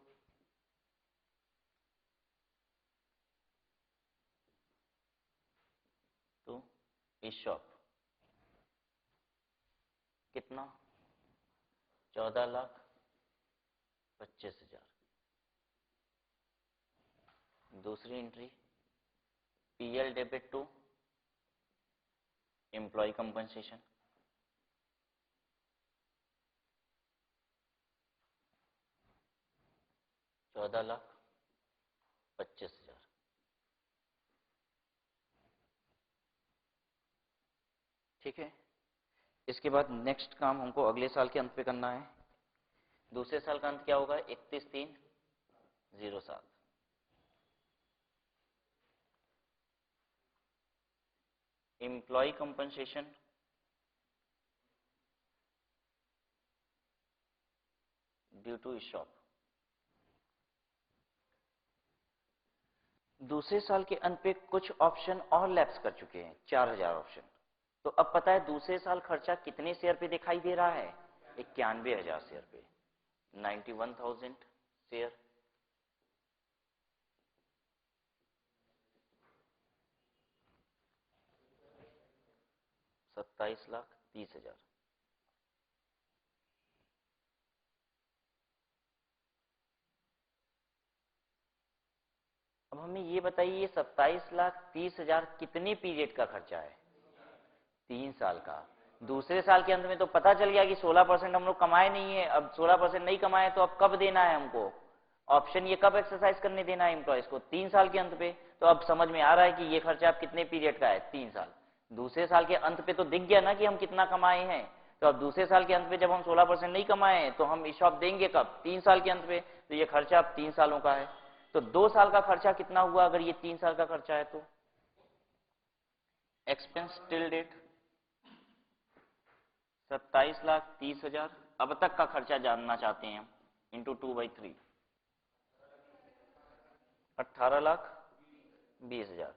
ESOP, कितना? 14,25,000। दूसरी एंट्री PL debit to employee compensation, 14,25,000। ठीक है। इसके बाद नेक्स्ट काम हमको अगले साल के अंत पे करना है। दूसरे साल का अंत क्या होगा? 31/3/07। Employee compensation due to ESOP. दूसरे साल के अंत पे कुछ ऑप्शन और लैप्स कर चुके हैं, 4,000 ऑप्शन। तो अब पता है दूसरे साल खर्चा कितने शेयर पे दिखाई दे रहा है? 91,000 शेयर पे, 91,000 शेयर। 27,30,000। अब हमें ये बताइए, ये 27,30,000 कितने पीरियड का खर्चा है? 3 साल का। दूसरे साल के अंत में तो पता चल गया कि 16% हम लोग कमाए नहीं है। अब 16% नहीं कमाए तो अब कब देना है हमको ऑप्शन? ये कब एक्सरसाइज करने देना है एम्प्लॉयज को? 3 साल के अंत पे। तो अब समझ में आ रहा है कि ये खर्चा आप कितने पीरियड का है? 3 साल। दूसरे साल के अंत पे तो दिख गया ना कि हम कितना कमाए हैं। तो अब दूसरे साल के अंत पे जब हम 16% नहीं कमाए हैं तो हम ईशॉप देंगे कब? 3 साल के अंत पे। तो ये खर्चा अब 3 सालों का है। तो 2 साल का खर्चा कितना हुआ अगर ये 3 साल का खर्चा है? तो एक्सपेंस टिल डेट 27,30,000। अब तक का खर्चा जानना चाहते हैं हम, इंटू 2/3, 18,20,000।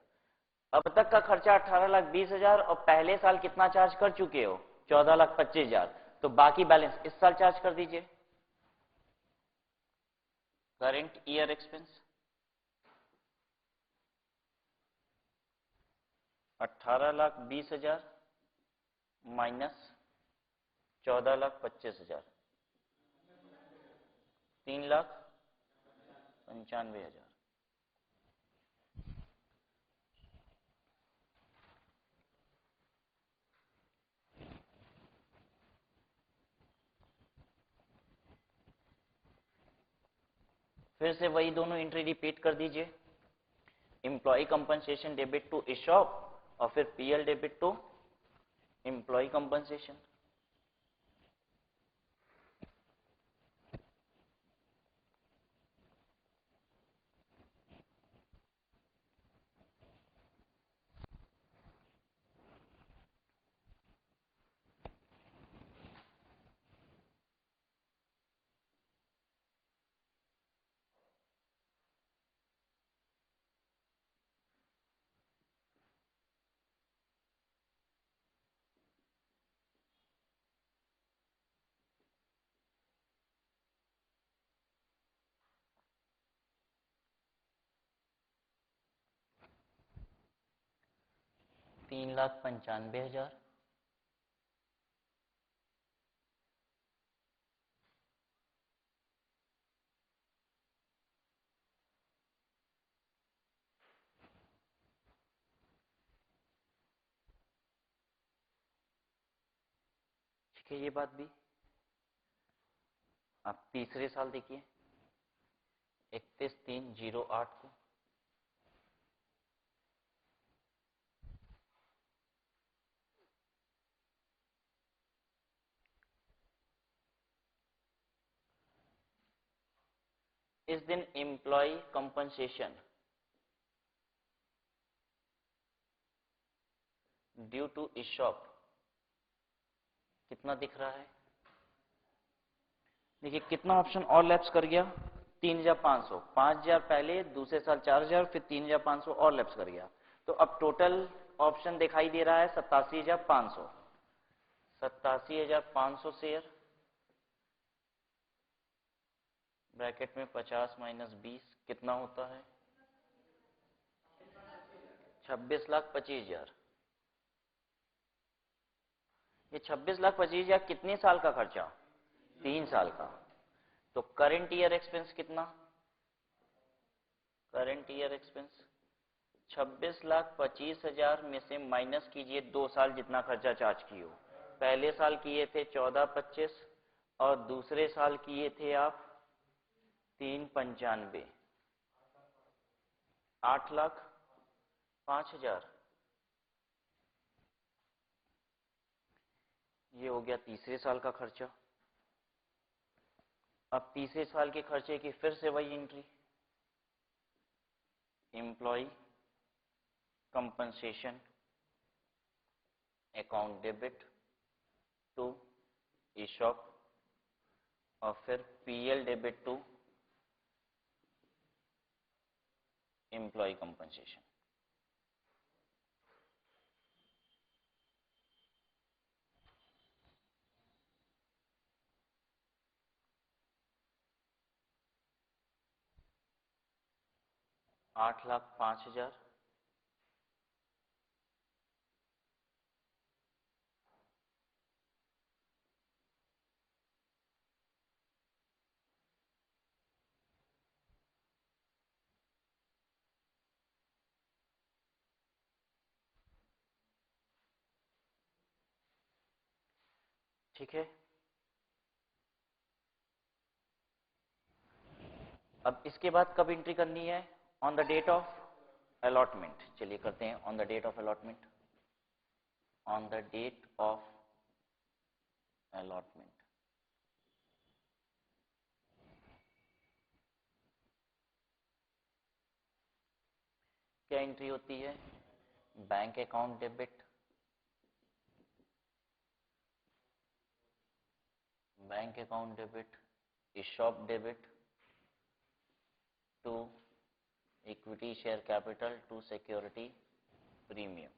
अब तक का खर्चा 18,20,000 और पहले साल कितना चार्ज कर चुके हो? 14,25,000। तो बाकी बैलेंस इस साल चार्ज कर दीजिए। Current year expense 18,20,000 minus 14,25,000, 3,95,000। फिर से वही दोनों एंट्री रिपीट कर दीजिए, employee compensation debit to ESOP और फिर PL debit to employee compensation. तीन लाख 95,000, ठीक है। ये बात भी आप तीसरे साल देखिए 31/3/08 को इस दिन employee compensation due to ESOP कितना दिख रहा है? देखिए कितना ऑप्शन और लैप्स कर गया, 3,500, 5,000 पहले, दूसरे साल 4,000, फिर 3,500 और लैप्स कर गया। तो अब टोटल ऑप्शन दिखाई दे रहा है 87,500, 87,500 शेयर ब्रैकेट में 50 माइनस 20 कितना होता है? 26,25,000। ये 26,25,000 कितने साल का खर्चा? 3 साल का। तो करंट ईयर एक्सपेंस कितना? करंट ईयर एक्सपेंस 26,25,000 में से माइनस कीजिए 2 साल जितना खर्चा चार्ज किए हो। पहले साल किए थे 14,25 और दूसरे साल किए थे आप 3,95, 8,05,000। ये हो गया तीसरे साल का खर्चा। अब तीसरे साल के खर्चे की फिर से वही entry, employee compensation account debit to ESOP और फिर PL debit to employee compensation. आठ लाख 5,000, ठीक है। अब इसके बाद कब एंट्री करनी है? On the date of allotment. चलिए करते हैं on the date of allotment. On the date of allotment क्या एंट्री होती है? Bank account debit, bank account debit, ESOP debit to equity share capital to security premium.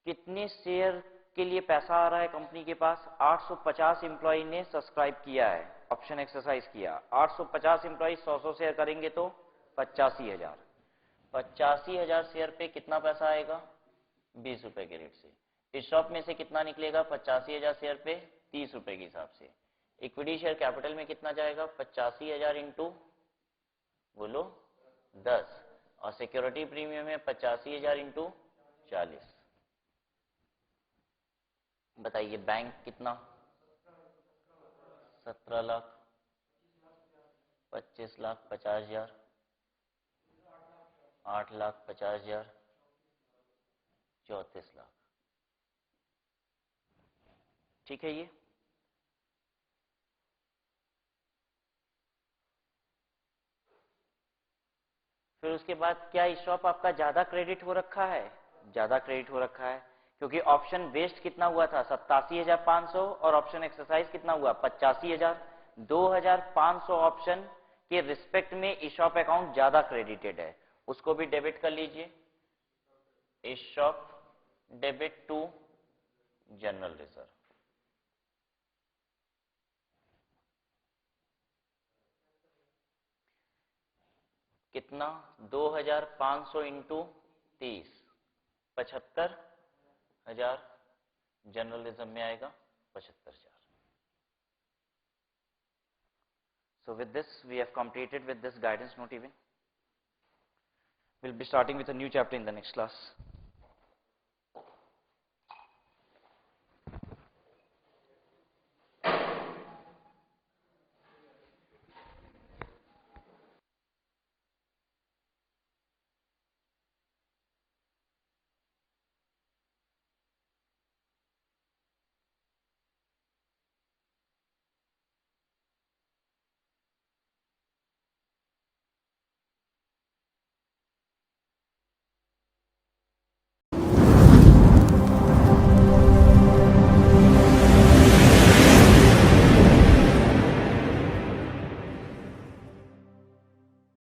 कितने शेयर के लिए पैसा आ रहा है कंपनी के पास? 850 एम्प्लॉय ने सब्सक्राइब किया है, ऑप्शन एक्सरसाइज किया। 850 एम्प्लॉय 100 शेयर करेंगे तो 85,000। 85,000 शेयर पे कितना पैसा आएगा? 20 रुपए के रेट से। ESOP में से कितना निकलेगा? 85,000 शेयर पे 30 रुपए के हिसाब से। इक्विटी शेयर कैपिटल में कितना जाएगा? 85,000 इंटू बोलो 10 और सिक्योरिटी प्रीमियम में 85,000 इंटू 40। बताइए बैंक कितना? 17 लाख। 25,50,000, 8,50,000, 34 लाख। ठीक है ये। फिर उसके बाद क्या ईशॉप आपका ज्यादा क्रेडिट हो रखा है? ज्यादा क्रेडिट हो रखा है, क्योंकि ऑप्शन बेस्ड कितना हुआ था? 87,500 और ऑप्शन एक्सरसाइज कितना हुआ? 85,000। 2,500 ऑप्शन के रिस्पेक्ट में ईशॉप अकाउंट ज्यादा क्रेडिटेड है, उसको भी डेबिट कर लीजिए। ESOP debit to general reserve. कितना? 2,500 इंटू 30, 75,000 जर्नलिज्म में आएगा 75,000। So with this we have completed with this guidance note even. We'll be starting with a new chapter in the next class.